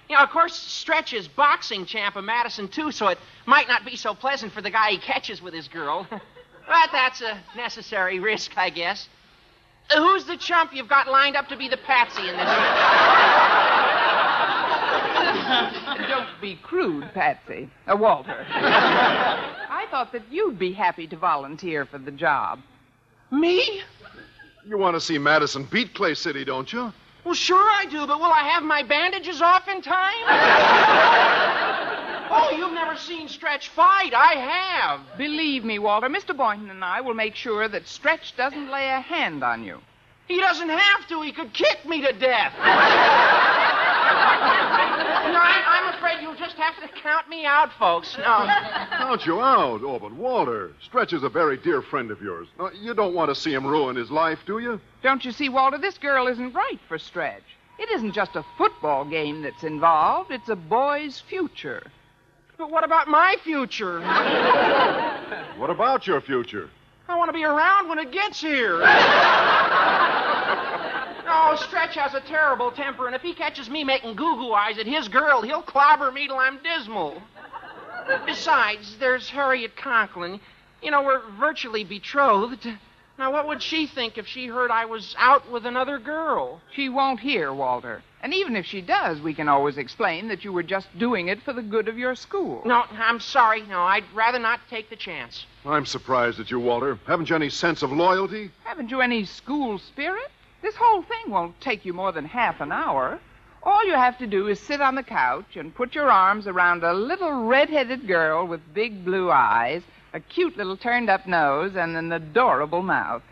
Speaker 5: You know, of course, Stretch is boxing champ of Madison, too, so it might not be so pleasant for the guy he catches with his girl. But that's a necessary risk, I guess. Who's the chump you've got lined up to be the patsy in this?
Speaker 2: Don't be crude, Patsy. Walter. I thought that you'd be happy to volunteer for the job.
Speaker 5: Me?
Speaker 11: You want to see Madison beat Clay City, don't you?
Speaker 5: Well, sure I do, but will I have my bandages off in time? Oh, you've never seen Stretch fight. I have.
Speaker 2: Believe me, Walter, Mr. Boynton and I will make sure that Stretch doesn't lay a hand on you.
Speaker 5: He doesn't have to. He could kick me to death. No, I'm afraid you'll just have to count me out, folks. No.
Speaker 11: Count you out? Oh, but Walter, Stretch is a very dear friend of yours. Now, you don't want to see him ruin his life, do you?
Speaker 2: Don't you see, Walter, this girl isn't right for Stretch. It isn't just a football game that's involved. It's a boy's future.
Speaker 5: But what about my future?
Speaker 11: What about your future?
Speaker 5: I want to be around when it gets here. Oh, Stretch has a terrible temper, and if he catches me making goo-goo eyes at his girl, he'll clobber me till I'm dismal. Besides, there's Harriet Conklin. You know, we're virtually betrothed. Now, what would she think if she heard I was out with another girl?
Speaker 2: She won't hear, Walter. And even if she does, we can always explain that you were just doing it for the good of your school.
Speaker 5: No, I'm sorry. No, I'd rather not take the chance.
Speaker 11: I'm surprised at you, Walter. Haven't you any sense of loyalty?
Speaker 2: Haven't you any school spirit? This whole thing won't take you more than half an hour. All you have to do is sit on the couch and put your arms around a little red-headed girl with big blue eyes, a cute little turned-up nose, and an adorable mouth.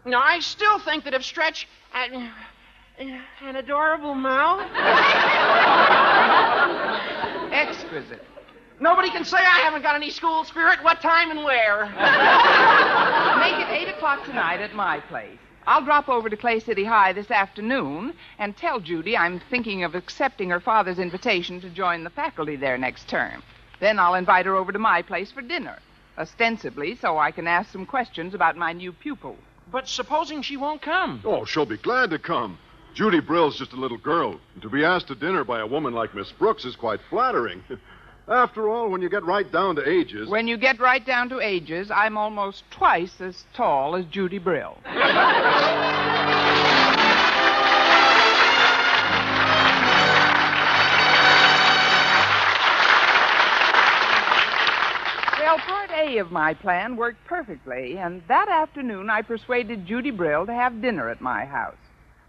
Speaker 5: No, I still think that if Stretch had an adorable mouth...
Speaker 2: Exquisite.
Speaker 5: Nobody can say I haven't got any school spirit. What time and where?
Speaker 2: Make it 8 o'clock tonight at my place. I'll drop over to Clay City High this afternoon and tell Judy I'm thinking of accepting her father's invitation to join the faculty there next term. Then I'll invite her over to my place for dinner, ostensibly so I can ask some questions about my new pupil.
Speaker 5: But supposing she won't come?
Speaker 11: Oh, she'll be glad to come. Judy Brill's just a little girl, and to be asked to dinner by a woman like Miss Brooks is quite flattering. After all, when you get right down to ages...
Speaker 2: When you get right down to ages, I'm almost twice as tall as Judy Brill. Well, part A of my plan worked perfectly, and that afternoon I persuaded Judy Brill to have dinner at my house.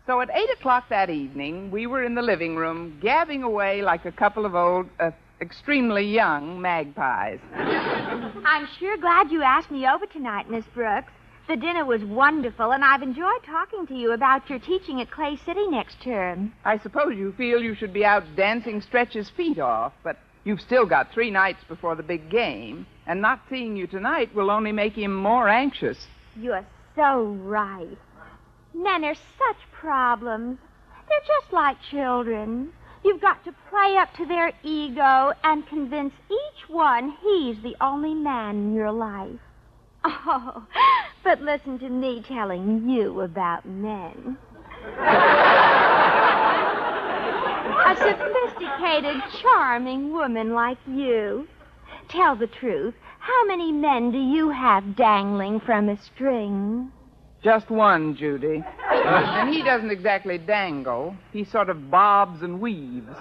Speaker 2: So at 8 o'clock that evening, we were in the living room, gabbing away like a couple of old... extremely young magpies.
Speaker 12: I'm sure glad you asked me over tonight, Miss Brooks. The dinner was wonderful, and I've enjoyed talking to you about your teaching at Clay City next term.
Speaker 2: I suppose you feel you should be out dancing Stretch's feet off, but you've still got 3 nights before the big game, and not seeing you tonight will only make him more anxious.
Speaker 12: You're so right. Men are such problems. They're just like children. You've got to play up to their ego and convince each one he's the only man in your life. Oh, but listen to me telling you about men. A sophisticated, charming woman like you. Tell the truth. How many men do you have dangling from a string?
Speaker 2: Just one, Judy. And he doesn't exactly dangle. He sort of bobs and weaves.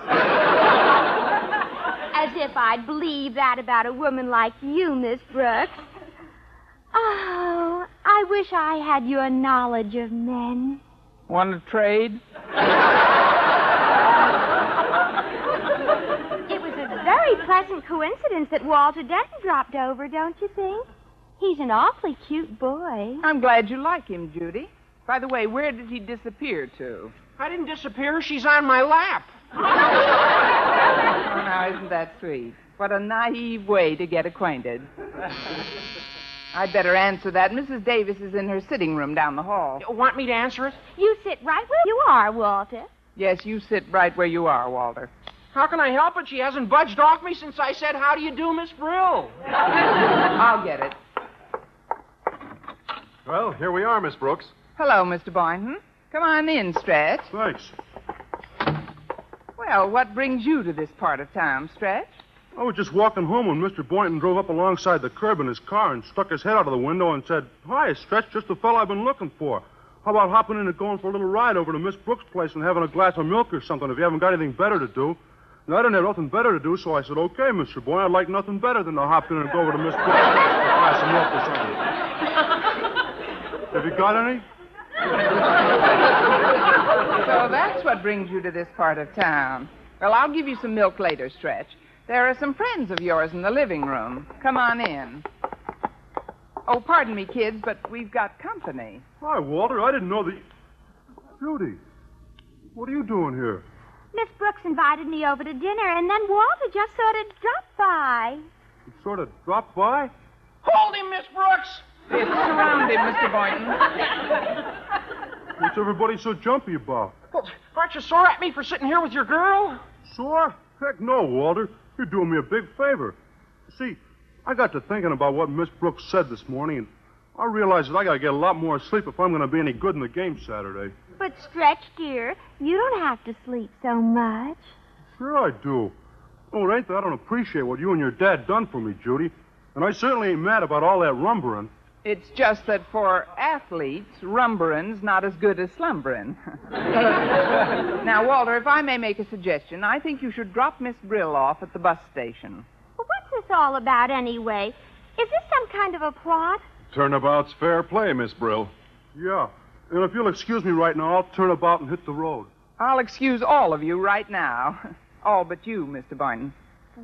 Speaker 12: As if I'd believe that about a woman like you, Miss Brooks. Oh, I wish I had your knowledge of men.
Speaker 2: Want to trade?
Speaker 12: It was a very pleasant coincidence that Walter Denton dropped over, don't you think? He's an awfully cute boy.
Speaker 2: I'm glad you like him, Judy. By the way, where did he disappear to?
Speaker 5: I didn't disappear. She's on my lap.
Speaker 2: Oh, now, isn't that sweet? What a naive way to get acquainted. I'd better answer that. Mrs. Davis is in her sitting room down the hall.
Speaker 5: You want me to answer it?
Speaker 12: You sit right where you are, Walter.
Speaker 2: Yes, you sit right where you are, Walter.
Speaker 5: How can I help it? She hasn't budged off me since I said, how do you do, Miss Brill?
Speaker 2: I'll get it.
Speaker 11: Well, here we are, Miss Brooks.
Speaker 2: Hello, Mr. Boynton. Come on in, Stretch.
Speaker 9: Thanks.
Speaker 2: Well, what brings you to this part of town, Stretch?
Speaker 9: I was just walking home when Mr. Boynton drove up alongside the curb in his car and stuck his head out of the window and said, "Hi, Stretch, just the fellow I've been looking for. How about hopping in and going for a little ride over to Miss Brooks' place and having a glass of milk or something if you haven't got anything better to do?" And I didn't have nothing better to do, so I said, "Okay, Mr. Boynton, I'd like nothing better than to hop in and go over to Miss Brooks' place for a glass of milk or something." Have you got any?
Speaker 2: So that's what brings you to this part of town. Well, I'll give you some milk later, Stretch. There are some friends of yours in the living room. Come on in. Oh, pardon me, kids, but we've got company.
Speaker 9: Hi, Walter. I didn't know that... Judy, what are you doing here?
Speaker 12: Miss Brooks invited me over to dinner, and then Walter just sort of dropped by.
Speaker 9: You sort of dropped by?
Speaker 5: Hold him, Miss Brooks!
Speaker 2: It's around him, Mr. Boynton.
Speaker 9: What's everybody so jumpy about?
Speaker 5: Well, aren't you sore at me for sitting here with your girl?
Speaker 9: Sore? Heck no, Walter. You're doing me a big favor. See, I got to thinking about what Miss Brooks said this morning, and I realized that I got to get a lot more sleep if I'm going to be any good in the game Saturday.
Speaker 12: But, Stretch, dear, you don't have to sleep so much.
Speaker 9: Sure I do. Oh, it ain't that I don't appreciate what you and your dad done for me, Judy. And I certainly ain't mad about all that rumbering.
Speaker 2: It's just that for athletes, rumbering's not as good as slumbering. Now, Walter, if I may make a suggestion, I think you should drop Miss Brill off at the bus station.
Speaker 12: Well, what's this all about, anyway? Is this some kind of a plot?
Speaker 11: Turnabout's fair play, Miss Brill.
Speaker 9: Yeah. And if you'll excuse me right now, I'll turn about and hit the road.
Speaker 2: I'll excuse all of you right now. All but you, Mr. Boynton.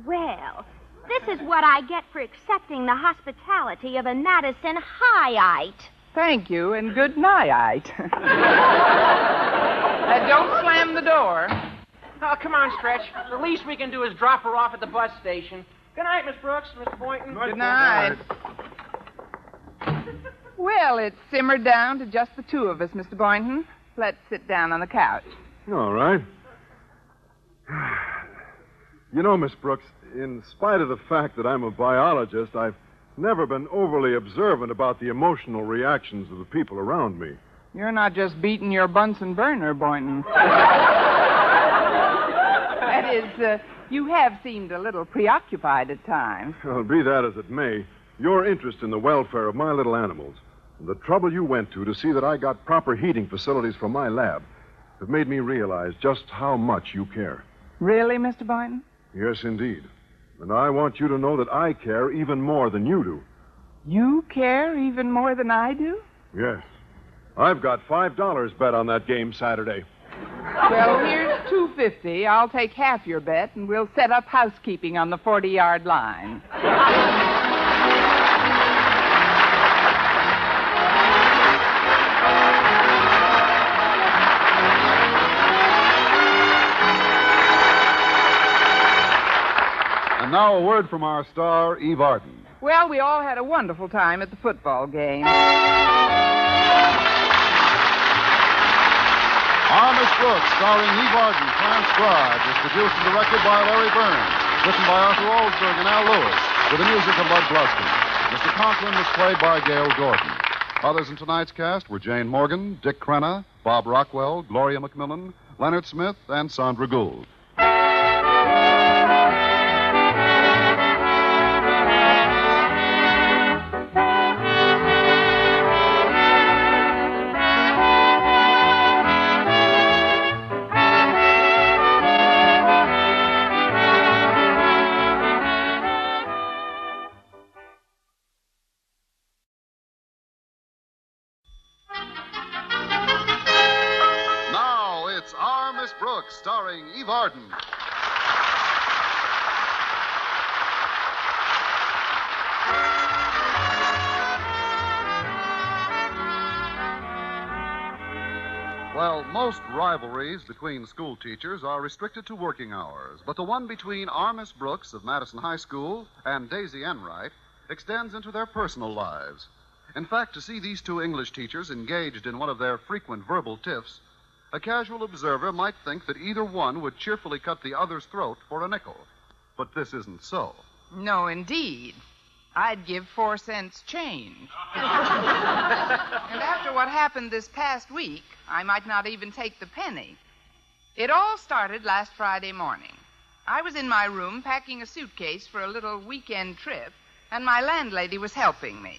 Speaker 12: Well, this is what I get for accepting the hospitality of a Madison Highite.
Speaker 2: Thank you, and good night. Don't slam the door.
Speaker 5: Oh, come on, Stretch. The least we can do is drop her off at the bus station. Good night, Miss Brooks, Mr. Boynton.
Speaker 2: Good night. Well, it's simmered down to just the two of us, Mr. Boynton. Let's sit down on the couch.
Speaker 11: All right. You know, Miss Brooks, in spite of the fact that I'm a biologist, I've never been overly observant about the emotional reactions of the people around me.
Speaker 2: You're not just beating your Bunsen burner, Boynton. That is, you have seemed a little preoccupied at times.
Speaker 11: Well, be that as it may, your interest in the welfare of my little animals and the trouble you went to see that I got proper heating facilities for my lab have made me realize just how much you care.
Speaker 2: Really, Mr. Boynton?
Speaker 11: Yes, indeed. And I want you to know that I care even more than you do.
Speaker 2: You care even more than I do?
Speaker 11: Yes. I've got $5 bet on that game Saturday.
Speaker 2: Well, here's $2.50. I'll take half your bet, and we'll set up housekeeping on the 40-yard line.
Speaker 11: And now a word from our star, Eve Arden.
Speaker 2: Well, we all had a wonderful time at the football game.
Speaker 13: Our Miss Brooks, starring Eve Arden, transcribed, was produced and directed by Larry Burns, written by Arthur Oldsberg and Al Lewis, with the music of Bud Bluskin. Mr. Conklin was played by Gail Gordon. Others in tonight's cast were Jane Morgan, Dick Crenna, Bob Rockwell, Gloria McMillan, Leonard Smith, and Sandra Gould. Starring Eve Arden. Well, most rivalries between school teachers are restricted to working hours, but the one between our Miss Brooks of Madison High School and Daisy Enright extends into their personal lives. In fact, to see these two English teachers engaged in one of their frequent verbal tiffs A casual observer might think that either one would cheerfully cut the other's throat for a nickel. But this isn't so.
Speaker 2: No, indeed. I'd give 4 cents change. And after what happened this past week, I might not even take the penny. It all started last Friday morning. I was in my room packing a suitcase for a little weekend trip, and my landlady was helping me.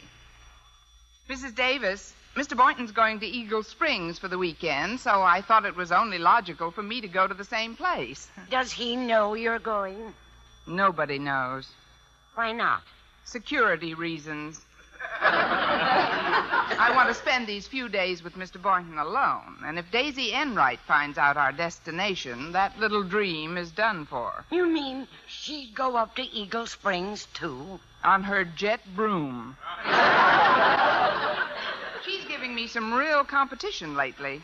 Speaker 2: Mrs. Davis, Mr. Boynton's going to Eagle Springs for the weekend, so I thought it was only logical for me to go to the same place.
Speaker 3: Does he know you're going?
Speaker 2: Nobody knows.
Speaker 3: Why not?
Speaker 2: Security reasons. I want to spend these few days with Mr. Boynton alone, and if Daisy Enright finds out our destination, that little dream is done for.
Speaker 3: You mean she'd go up to Eagle Springs, too?
Speaker 2: On her jet broom. She's giving me some real competition lately.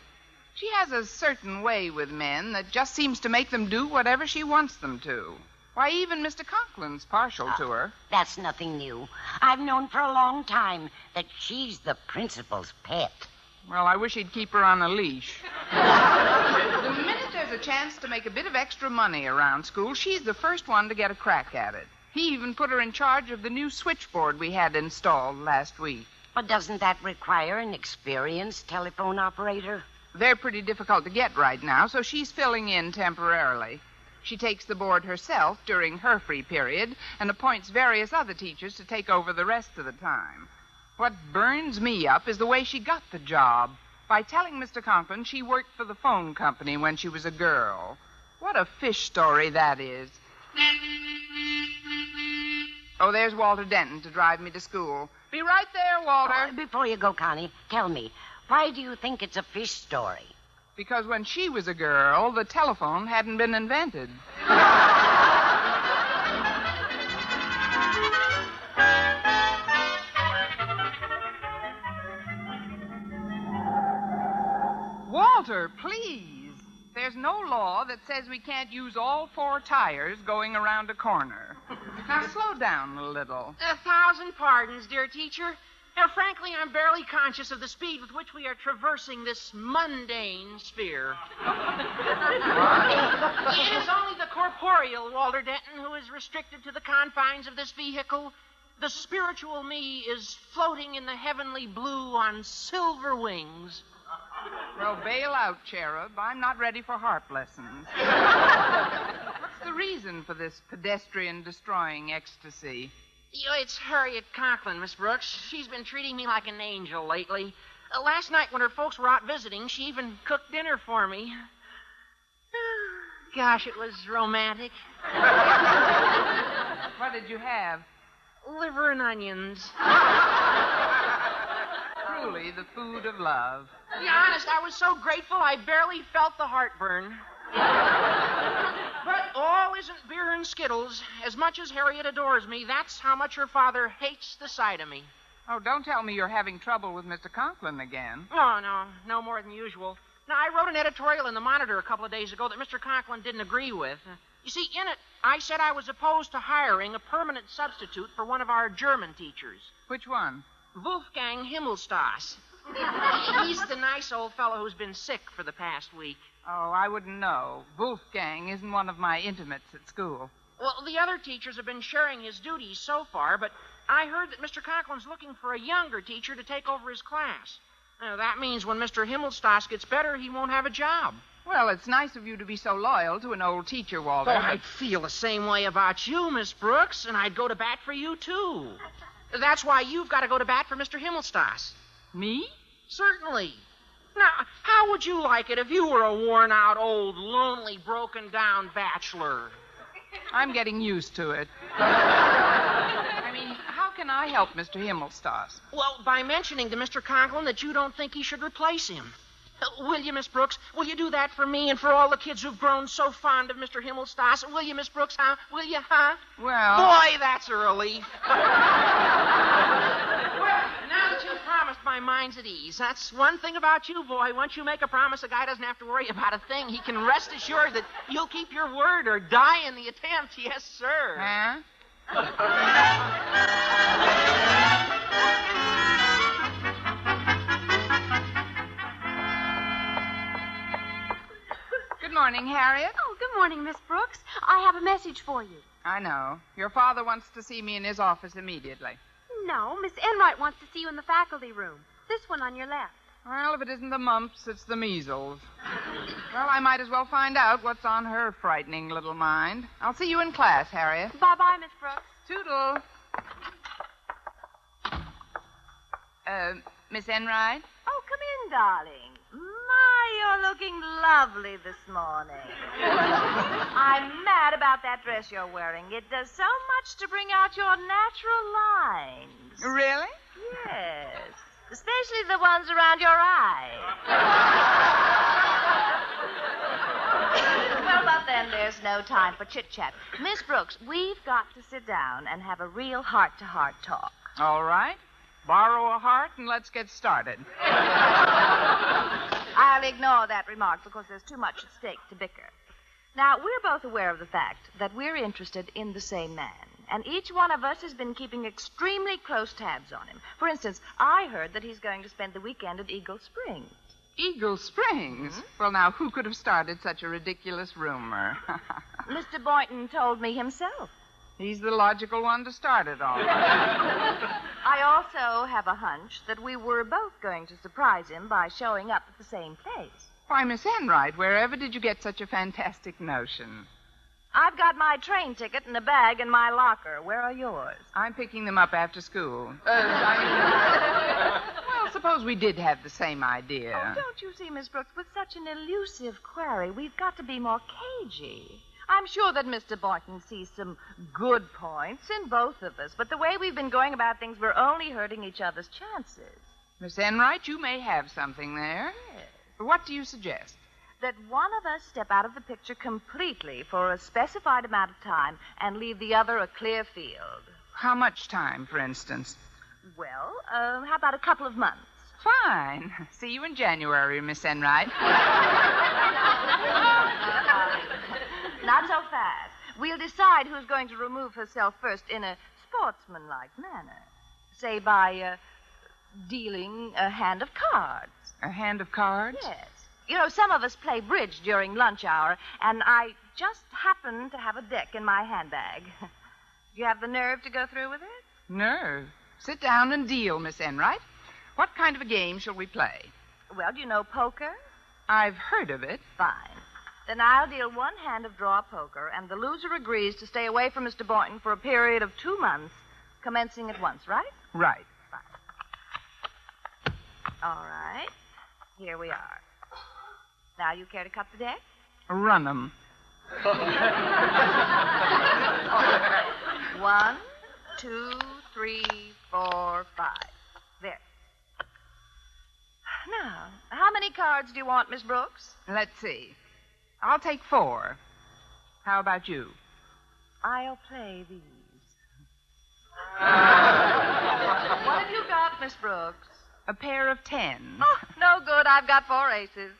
Speaker 2: She has a certain way with men that just seems to make them do whatever she wants them to. Why, even Mr. Conklin's partial to her.
Speaker 3: That's nothing new. I've known for a long time that she's the principal's pet.
Speaker 2: Well, I wish he'd keep her on a leash. The minute there's a chance to make a bit of extra money around school, she's the first one to get a crack at it. He even put her in charge of the new switchboard we had installed last week.
Speaker 3: But doesn't that require an experienced telephone operator?
Speaker 2: They're pretty difficult to get right now, so she's filling in temporarily. She takes the board herself during her free period and appoints various other teachers to take over the rest of the time. What burns me up is the way she got the job, by telling Mr. Conklin she worked for the phone company when she was a girl. What a fish story that is. Oh, there's Walter Denton to drive me to school. Be right there, Walter.
Speaker 3: Before you go, Connie, tell me, why do you think it's a fish story?
Speaker 2: Because when she was a girl, the telephone hadn't been invented. Walter, please. There's no law that says we can't use all 4 tires going around a corner. Now, slow down a little.
Speaker 5: 1,000 pardons, dear teacher. Frankly, I'm barely conscious of the speed with which we are traversing this mundane sphere. It is only the corporeal Walter Denton who is restricted to the confines of this vehicle. The spiritual me is floating in the heavenly blue on silver wings.
Speaker 2: Well, bail out, Cherub. I'm not ready for harp lessons. What's the reason for this pedestrian-destroying ecstasy?
Speaker 5: It's Harriet Conklin, Miss Brooks. She's been treating me like an angel lately. Last night when her folks were out visiting, she even cooked dinner for me. Gosh, it was romantic.
Speaker 2: What did you have?
Speaker 5: Liver and onions.
Speaker 2: Truly the food of love.
Speaker 5: To be honest, I was so grateful I barely felt the heartburn. But all isn't beer and Skittles. As much as Harriet adores me, that's how much her father hates the sight of me.
Speaker 2: Oh, don't tell me you're having trouble with Mr. Conklin again.
Speaker 5: Oh, no more than usual. Now, I wrote an editorial in the Monitor a couple of days ago that Mr. Conklin didn't agree with. You see, in it, I said I was opposed to hiring a permanent substitute for one of our German teachers.
Speaker 2: Which one?
Speaker 5: Wolfgang Himmelstoss. He's the nice old fellow who's been sick for the past week.
Speaker 2: Oh, I wouldn't know. Wolfgang isn't one of my intimates at school.
Speaker 5: Well, the other teachers have been sharing his duties so far, but I heard that Mr. Conklin's looking for a younger teacher to take over his class. Now, that means when Mr. Himmelstoss gets better, he won't have a job.
Speaker 2: Well, it's nice of you to be so loyal to an old teacher, Walter.
Speaker 5: Oh, I'd feel the same way about you, Miss Brooks, and I'd go to bat for you, too. That's why you've got to go to bat for Mr. Himmelstoss.
Speaker 2: Me?
Speaker 5: Certainly. Now, how would you like it if you were a worn-out, old, lonely, broken-down bachelor?
Speaker 2: I'm getting used to it. I mean, how can I help Mr. Himmelstoss?
Speaker 5: Well, by mentioning to Mr. Conklin that you don't think he should replace him. Will you, Miss Brooks? Will you do that for me and for all the kids who've grown so fond of Mr. Himmelstoss? Will you, Miss Brooks, huh? Will you, huh?
Speaker 2: Well...
Speaker 5: Boy, that's a relief. Well, now that you've promised, my mind's at ease. That's one thing about you, boy. Once you make a promise, a guy doesn't have to worry about a thing. He can rest assured that you'll keep your word or die in the attempt. Yes, sir.
Speaker 2: Huh? morning, Harriet.
Speaker 10: Oh, good morning, Miss Brooks. I have a message for you.
Speaker 2: I know. Your father wants to see me in his office immediately.
Speaker 10: No, Miss Enright wants to see you in the faculty room. This one on your left.
Speaker 2: Well, if it isn't the mumps, it's the measles. Well, I might as well find out what's on her frightening little mind. I'll see you in class, Harriet.
Speaker 10: Bye-bye, Miss Brooks.
Speaker 2: Toodle. Miss Enright?
Speaker 6: Oh, come in, darling. My, you're looking lovely this morning. I'm mad about that dress you're wearing. It does so much to bring out your natural lines.
Speaker 2: Really?
Speaker 6: Yes. Especially the ones around your eyes. Well, but then there's no time for chit-chat. Miss Brooks, we've got to sit down and have a real heart-to-heart talk.
Speaker 2: All right. Borrow a heart and let's get started.
Speaker 6: I'll ignore that remark because there's too much at stake to bicker. Now, we're both aware of the fact that we're interested in the same man. And each one of us has been keeping extremely close tabs on him. For instance, I heard that he's going to spend the weekend at Eagle Springs.
Speaker 2: Eagle Springs? Mm-hmm. Well, now, who could have started such a ridiculous rumor?
Speaker 6: Mr. Boynton told me himself.
Speaker 2: He's the logical one to start it all.
Speaker 6: I also have a hunch that we were both going to surprise him by showing up at the same place.
Speaker 2: Why, Miss Enright, wherever did you get such a fantastic notion?
Speaker 6: I've got my train ticket in a bag in my locker. Where are yours?
Speaker 2: I'm picking them up after school. Well, suppose we did have the same idea.
Speaker 6: Oh, don't you see, Miss Brooks, with such an elusive query, we've got to be more cagey. I'm sure that Mr. Boynton sees some good points in both of us, but the way we've been going about things, we're only hurting each other's chances.
Speaker 2: Miss Enright, you may have something there.
Speaker 6: Yes.
Speaker 2: What do you suggest?
Speaker 6: That one of us step out of the picture completely for a specified amount of time and leave the other a clear field.
Speaker 2: How much time, for instance?
Speaker 6: Well, how about a couple of months?
Speaker 2: Fine. See you in January, Miss Enright.
Speaker 6: Not so fast. We'll decide who's going to remove herself first in a sportsmanlike manner. Say by dealing a hand of cards.
Speaker 2: A hand of cards?
Speaker 6: Yes. You know, some of us play bridge during lunch hour, and I just happen to have a deck in my handbag. Do you have the nerve to go through with it?
Speaker 2: Nerve? Sit down and deal, Miss Enright. What kind of a game shall we play?
Speaker 6: Well, do you know poker?
Speaker 2: I've heard of it.
Speaker 6: Fine. Then I'll deal one hand of draw poker, and the loser agrees to stay away from Mr. Boynton for a period of 2 months, commencing at once, right?
Speaker 2: Right.
Speaker 6: Fine. All right. Here we are. Now, you care to cut the deck?
Speaker 2: Run 'em.
Speaker 6: 1, 2, 3, 4, 5. There. Now, how many cards do you want, Miss Brooks?
Speaker 2: Let's see. I'll take 4. How about you?
Speaker 6: I'll play these. What have you got, Miss Brooks?
Speaker 2: A pair of 10s.
Speaker 6: Oh, no good. I've got 4 aces.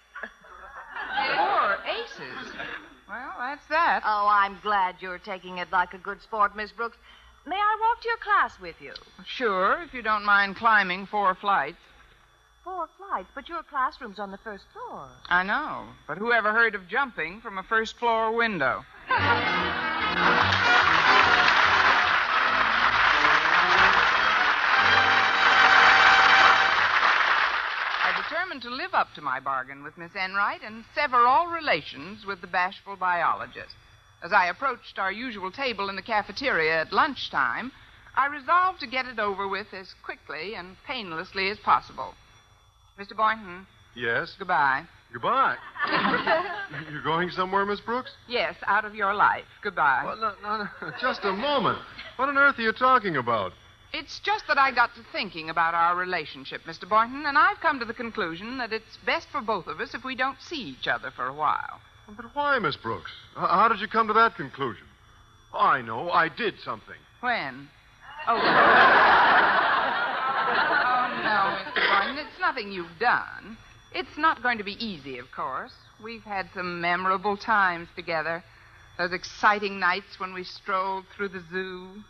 Speaker 2: 4 aces? Well, that's that.
Speaker 6: Oh, I'm glad you're taking it like a good sport, Miss Brooks. May I walk to your class with you?
Speaker 2: Sure, if you don't mind climbing 4 flights.
Speaker 6: 4 flights, but your classroom's on the first floor.
Speaker 2: I know, but who ever heard of jumping from a first-floor window? I determined to live up to my bargain with Miss Enright and sever all relations with the bashful biologist. As I approached our usual table in the cafeteria at lunchtime, I resolved to get it over with as quickly and painlessly as possible. Mr. Boynton.
Speaker 11: Yes?
Speaker 2: Goodbye.
Speaker 11: Goodbye. You're going somewhere, Miss Brooks?
Speaker 2: Yes, out of your life. Goodbye.
Speaker 11: Well, no, just a moment. What on earth are you talking about?
Speaker 2: It's just that I got to thinking about our relationship, Mr. Boynton, and I've come to the conclusion that it's best for both of us if we don't see each other for a while.
Speaker 11: But why, Miss Brooks? How did you come to that conclusion? Oh, I know. I did something.
Speaker 2: When? Oh, no, Mr. Boynton. It's nothing you've done. It's not going to be easy, of course. We've had some memorable times together. Those exciting nights when we strolled through the zoo.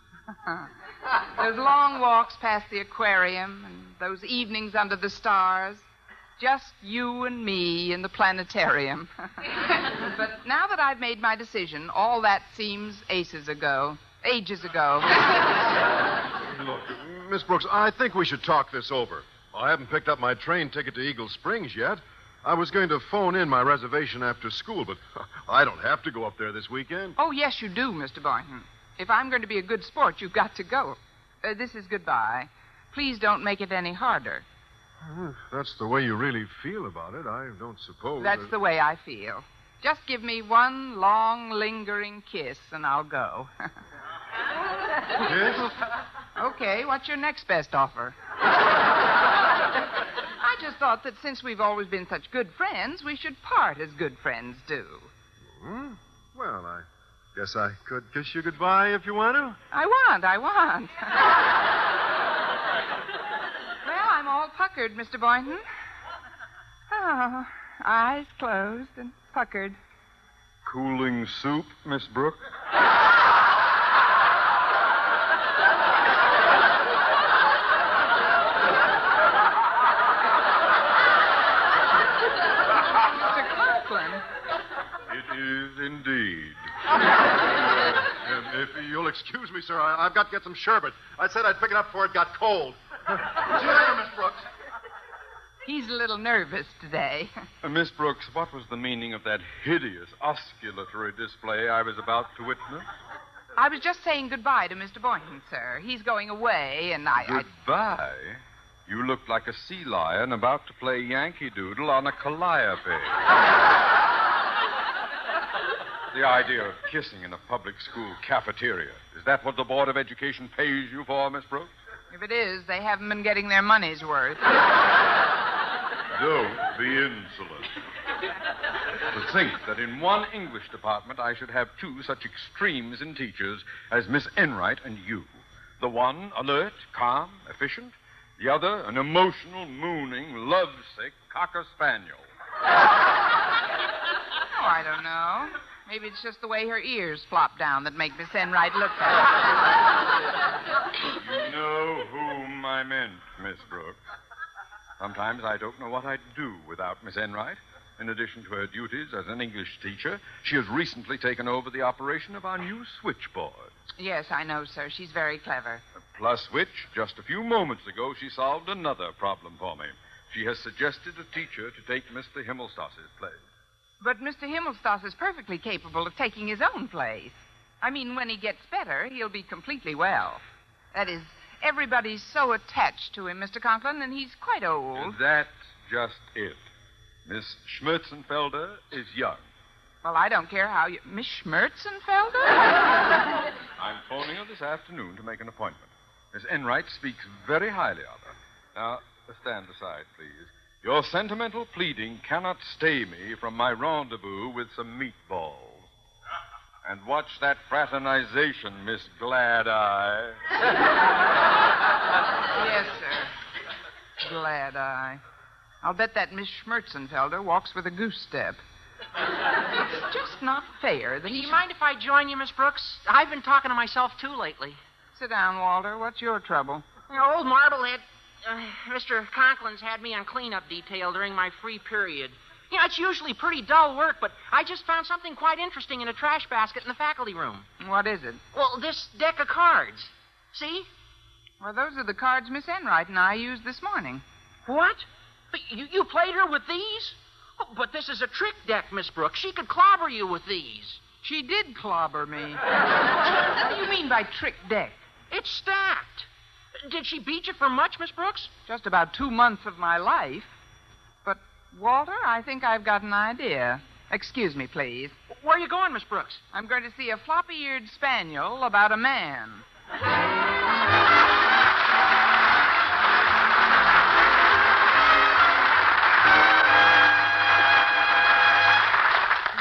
Speaker 2: Those long walks past the aquarium and those evenings under the stars. Just you and me in the planetarium. But now that I've made my decision, all that seems ages ago.
Speaker 11: Look, Miss Brooks, I think we should talk this over. I haven't picked up my train ticket to Eagle Springs yet. I was going to phone in my reservation after school, but I don't have to go up there this weekend.
Speaker 2: Oh, yes, you do, Mr. Boynton. If I'm going to be a good sport, you've got to go. This is goodbye. Please don't make it any harder.
Speaker 11: If that's the way you really feel about it, I don't suppose...
Speaker 2: That's the way I feel. Just give me one long, lingering kiss, and I'll go.
Speaker 11: Kiss?
Speaker 2: Okay, what's your next best offer? I just thought that since we've always been such good friends, we should part as good friends do.
Speaker 11: Well, I guess I could kiss you goodbye if you want to.
Speaker 2: I want. Well, I'm all puckered, Mr. Boynton. Oh, eyes closed and puckered.
Speaker 7: Cooling soup, Miss Brooks?
Speaker 11: It is indeed. If you'll excuse me, sir, I've got to get some sherbet. I said I'd pick it up before it got cold. See you later, Miss Brooks.
Speaker 2: He's a little nervous today.
Speaker 7: Miss Brooks, what was the meaning of that hideous osculatory display I was about to witness?
Speaker 2: I was just saying goodbye to Mr. Boynton, sir. He's going away, and
Speaker 7: Goodbye? You looked like a sea lion about to play Yankee Doodle on a calliope. The idea of kissing in a public school cafeteria. Is that what the Board of Education pays you for, Miss Brooks?
Speaker 2: If it is, they haven't been getting their money's worth.
Speaker 7: Don't be insolent. To think that in one English department I should have two such extremes in teachers as Miss Enright and you. The one alert, calm, efficient. The other an emotional, mooning, lovesick cocker spaniel.
Speaker 2: Oh, I don't know. Maybe it's just the way her ears flop down that make Miss Enright look at her.
Speaker 7: You know whom I meant, Miss Brooks. Sometimes I don't know what I'd do without Miss Enright. In addition to her duties as an English teacher, she has recently taken over the operation of our new switchboard.
Speaker 2: Yes, I know, sir. She's very clever.
Speaker 7: Plus which, just a few moments ago, she solved another problem for me. She has suggested a teacher to take Mr. Himmelstoss's place.
Speaker 2: But Mr. Himmelstoss is perfectly capable of taking his own place. I mean, when he gets better, he'll be completely well. That is, everybody's so attached to him, Mr. Conklin, and he's quite old.
Speaker 7: That's just it. Miss Schmerzenfelder is young.
Speaker 2: Well, I don't care how you... Miss Schmerzenfelder?
Speaker 7: I'm phoning her this afternoon to make an appointment. Miss Enright speaks very highly of her. Now, stand aside, please. Your sentimental pleading cannot stay me from my rendezvous with some meatballs. And watch that fraternization, Miss Glad Eye.
Speaker 2: Yes, sir. Glad Eye. I'll bet that Miss Schmerzenfelder walks with a goose step. It's just not fair that
Speaker 5: Do you mind if I join you, Miss Brooks? I've been talking to myself, too, lately.
Speaker 2: Sit down, Walter. What's your trouble?
Speaker 5: Old Marblehead, Mr. Conklin's had me on cleanup detail during my free period. You know, it's usually pretty dull work, but I just found something quite interesting in a trash basket in the faculty room.
Speaker 2: What is it?
Speaker 5: Well, this deck of cards. See?
Speaker 2: Well, those are the cards Miss Enright and I used this morning.
Speaker 5: What? But you played her with these? Oh, but this is a trick deck, Miss Brooks. She could clobber you with these.
Speaker 2: She did clobber me. What do you mean by trick deck?
Speaker 5: It's stacked. Did she beat you for much, Miss Brooks?
Speaker 2: Just about 2 months of my life. But, Walter, I think I've got an idea. Excuse me, please.
Speaker 5: Where are you going, Miss Brooks?
Speaker 2: I'm going to see a floppy-eared spaniel about a man.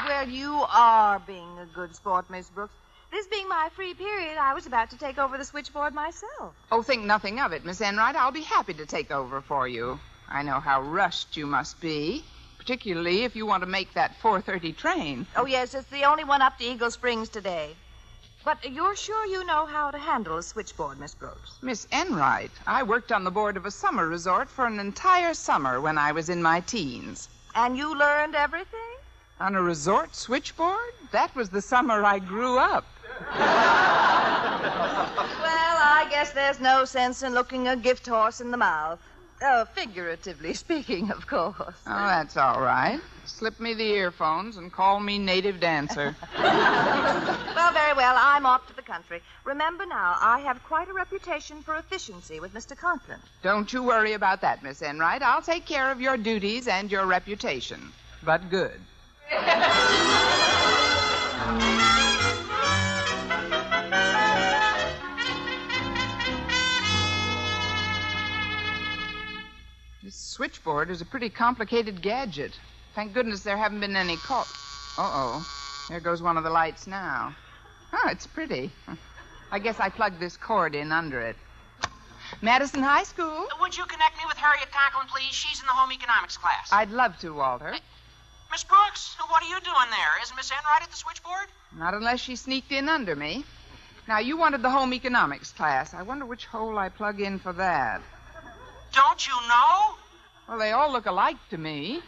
Speaker 14: Well, you are being a good sport, Miss Brooks. This being my free period, I was about to take over the switchboard myself.
Speaker 2: Oh, think nothing of it, Miss Enright. I'll be happy to take over for you. I know how rushed you must be, particularly if you want to make that 4:30 train.
Speaker 14: Oh, yes, it's the only one up to Eagle Springs today. But you're sure you know how to handle a switchboard, Miss Brooks?
Speaker 2: Miss Enright, I worked on the board of a summer resort for an entire summer when I was in my teens.
Speaker 14: And you learned everything?
Speaker 2: On a resort switchboard? That was the summer I grew up.
Speaker 14: Well, I guess there's no sense in looking a gift horse in the mouth. Figuratively speaking, of course.
Speaker 2: Oh, that's all right. Slip me the earphones and call me native dancer.
Speaker 14: Well, very well. I'm off to the country. Remember now, I have quite a reputation for efficiency with Mr. Conklin.
Speaker 2: Don't you worry about that, Miss Enright. I'll take care of your duties and your reputation. But good. This switchboard is a pretty complicated gadget. Thank goodness there haven't been any calls. Uh-oh. There goes one of the lights now. Oh, it's pretty. I guess I plugged this cord in under it. Madison High School?
Speaker 5: Would you connect me with Harriet Conklin, please? She's in the home economics class.
Speaker 2: I'd love to, Walter.
Speaker 5: Miss Brooks, what are you doing there? Isn't Miss Enright at the switchboard?
Speaker 2: Not unless she sneaked in under me. Now, you wanted the home economics class. I wonder which hole I plug in for that.
Speaker 5: Don't you know?
Speaker 2: Well, they all look alike to me.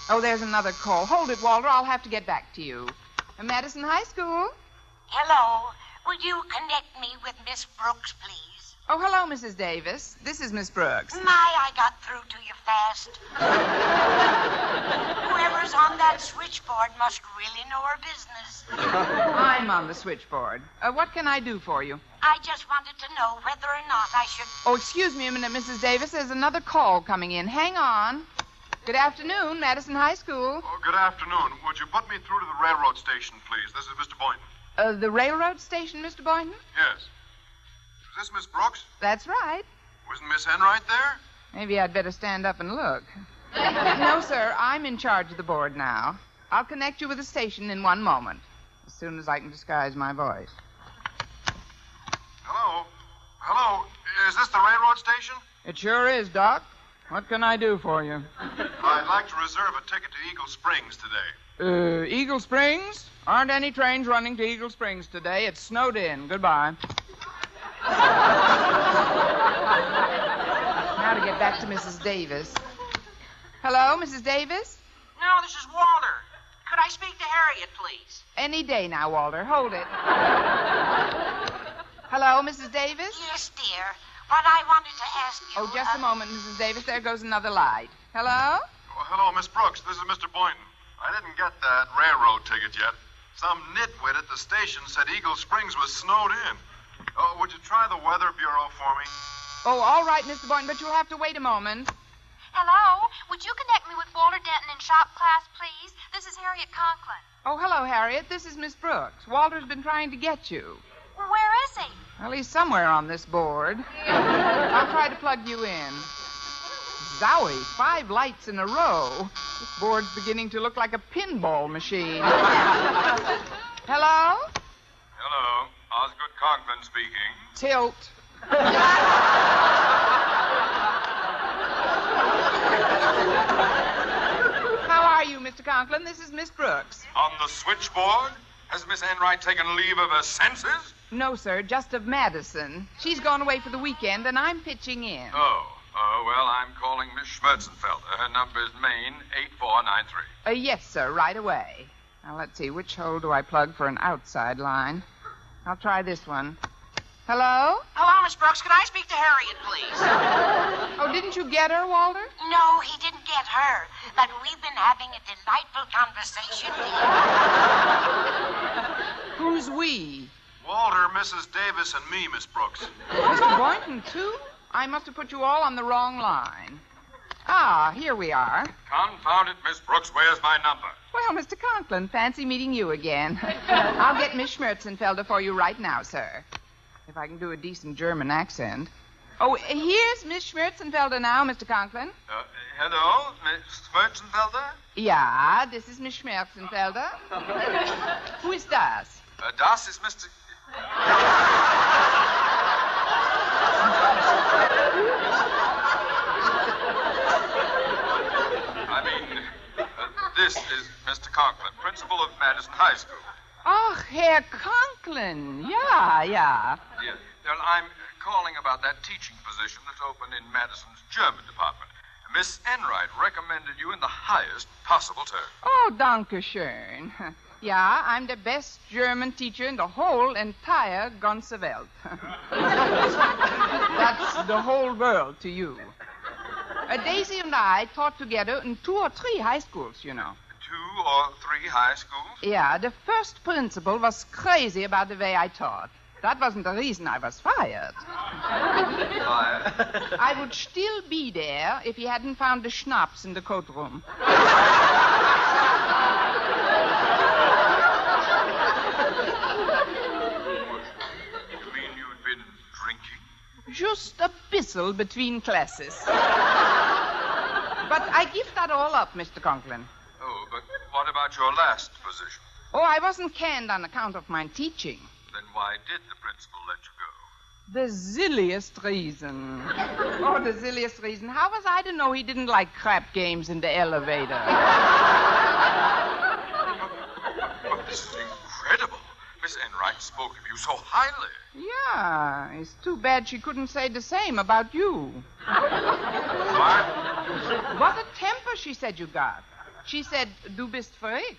Speaker 2: Oh, there's another call. Hold it, Walter. I'll have to get back to you. Madison High School?
Speaker 3: Hello. Would you connect me with Miss Brooks, please?
Speaker 2: Oh, hello, Mrs. Davis. This is Miss Brooks.
Speaker 3: My, I got through to you fast. Whoever's on that switchboard must really know her business.
Speaker 2: I'm on the switchboard. What can I do for you?
Speaker 3: I just wanted to know whether or not I should...
Speaker 2: Oh, excuse me a minute, Mrs. Davis. There's another call coming in. Hang on. Good afternoon, Madison High School.
Speaker 11: Oh, good afternoon. Would you put me through to the railroad station, please? This is Mr. Boynton.
Speaker 2: The railroad station, Mr. Boynton?
Speaker 11: Yes. Is this Miss Brooks?
Speaker 2: That's right.
Speaker 11: Wasn't Miss Enright there?
Speaker 2: Maybe I'd better stand up and look. No, sir. I'm in charge of the board now. I'll connect you with the station in one moment, as soon as I can disguise my voice.
Speaker 11: Hello? Hello? Is this the railroad station?
Speaker 2: It sure is, Doc. What can I do for you?
Speaker 11: I'd like to reserve a ticket to Eagle Springs today.
Speaker 2: Eagle Springs? Aren't any trains running to Eagle Springs today. It's snowed in. Goodbye. Now to get back to Mrs. Davis. Hello, Mrs. Davis?
Speaker 5: No, this is Walter. Could I speak to Harriet, please?
Speaker 2: Any day now, Walter. Hold it. Hello, Mrs. Davis?
Speaker 3: Yes, dear. What I wanted to ask you...
Speaker 2: Oh, just a moment, Mrs. Davis. There goes another light. Hello?
Speaker 11: Oh, hello, Miss Brooks. This is Mr. Boynton. I didn't get that railroad ticket yet. Some nitwit at the station said Eagle Springs was snowed in. Oh, would you try the Weather Bureau for me?
Speaker 2: Oh, all right, Mr. Boynton, but you'll have to wait a moment.
Speaker 10: Hello? Would you connect me with Walter Denton in shop class, please? This is Harriet Conklin.
Speaker 2: Oh, hello, Harriet. This is Miss Brooks. Walter's been trying to get you.
Speaker 10: Where is he?
Speaker 2: Well, he's somewhere on this board. I'll try to plug you in. Zowie, 5 lights in a row. This board's beginning to look like a pinball machine. Hello?
Speaker 7: Hello. Osgood Conklin speaking.
Speaker 2: Tilt. How are you, Mr. Conklin? This is Miss Brooks.
Speaker 7: On the switchboard? Has Miss Enright taken leave of her senses?
Speaker 2: No, sir, just of Madison. She's gone away for the weekend, and I'm pitching in.
Speaker 7: Well, I'm calling Miss Schmerzenfelder. Her number is Maine 8493.
Speaker 2: Yes, sir, right away. Now, let's see, which hole do I plug for an outside line? I'll try this one. Hello?
Speaker 5: Hello, Miss Brooks. Could I speak to Harriet, please?
Speaker 2: Oh, didn't you get her, Walter?
Speaker 3: No, he didn't get her. But we've been having a delightful conversation, dear.
Speaker 2: Who's we?
Speaker 11: Walter, Mrs. Davis, and me, Miss Brooks.
Speaker 2: Mr. Boynton, too? I must have put you all on the wrong line. Ah, here we are.
Speaker 7: Confound it, Miss Brooks. Where's my number?
Speaker 2: Well, Mr. Conklin, fancy meeting you again. I'll get Miss Schmerzenfelder for you right now, sir. If I can do a decent German accent. Oh, here's Miss Schmerzenfelder now, Mr. Conklin.
Speaker 7: Hello, Miss Schmerzenfelder?
Speaker 2: Ja, this is Miss Schmerzenfelder. Who is das?
Speaker 7: Das is Mr. This is Mr. Conklin, principal of Madison High School.
Speaker 2: Ach, Herr Conklin. Yeah.
Speaker 7: Yes. Well, I'm calling about that teaching position that's open in Madison's German department. Miss Enright recommended you in the highest possible terms.
Speaker 2: Oh, danke schön. Yeah, I'm the best German teacher in the whole entire ganze Welt. That's the whole world to you. Daisy and I taught together in 2 or 3 high schools, you know.
Speaker 7: 2 or 3 high schools?
Speaker 2: Yeah, the first principal was crazy about the way I taught. That wasn't the reason I was fired.
Speaker 7: Fired?
Speaker 2: I would still be there if he hadn't found the schnapps in the coat room.
Speaker 7: You mean you'd been drinking?
Speaker 2: Just a bissel between classes. But I give that all up, Mr. Conklin.
Speaker 7: Oh, but what about your last position?
Speaker 2: Oh, I wasn't canned on account of my teaching.
Speaker 7: Then why did the principal let you go?
Speaker 2: The silliest reason. Oh, the silliest reason. How was I to know he didn't like crap games in the elevator?
Speaker 7: Oh, this is incredible. Miss Enright spoke of you so highly.
Speaker 2: Yeah, it's too bad she couldn't say the same about you.
Speaker 7: What?
Speaker 2: What a temper she said you got. She said, du bist verrückt.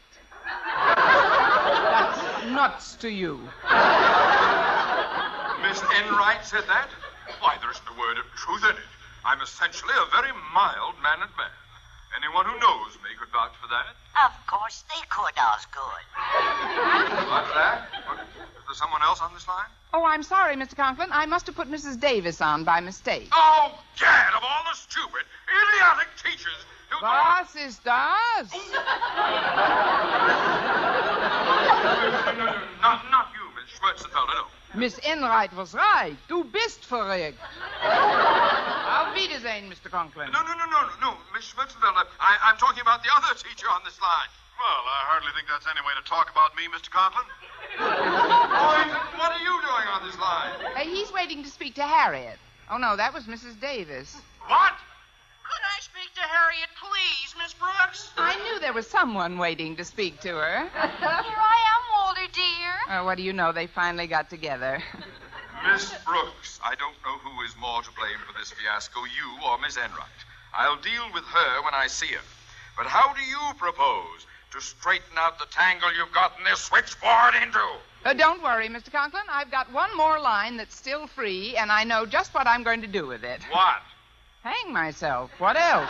Speaker 2: That's nuts to you.
Speaker 7: Miss Enright said that? Why, there isn't a word of truth in it. I'm essentially a very mild-mannered man. Anyone who knows me could vouch for that.
Speaker 3: Of course they could, Osgood.
Speaker 7: What's that? What, is there someone else on this line?
Speaker 2: Oh, I'm sorry, Mr. Conklin. I must have put Mrs. Davis on by mistake.
Speaker 7: Oh, gad, of all the stupid, idiotic teachers who...
Speaker 2: Was ist das?
Speaker 7: No, not you, Miss Schmerzenfelder, no.
Speaker 2: Miss Enright was right. Du bist verrückt. Auf Wiedersehen, Mr. Conklin.
Speaker 7: No, Miss Schmerzenfelder. I'm talking about the other teacher on this line.
Speaker 11: Well, I hardly think that's any way to talk about me, Mr. Conklin.
Speaker 7: Boys, what are you doing on this line?
Speaker 2: He's waiting to speak to Harriet. Oh, no, that was Mrs. Davis.
Speaker 7: What?
Speaker 5: Could I speak to Harriet, please, Miss Brooks?
Speaker 2: I knew there was someone waiting to speak to her.
Speaker 4: Here I am, Walter, dear.
Speaker 2: What do you know? They finally got together.
Speaker 7: Miss Brooks, I don't know who is more to blame for this fiasco, you or Miss Enright. I'll deal with her when I see her. But how do you propose to straighten out the tangle you've gotten this switchboard into?
Speaker 2: Don't worry, Mr. Conklin. I've got one more line that's still free, and I know just what I'm going to do with it.
Speaker 7: What?
Speaker 2: Hang myself. What else?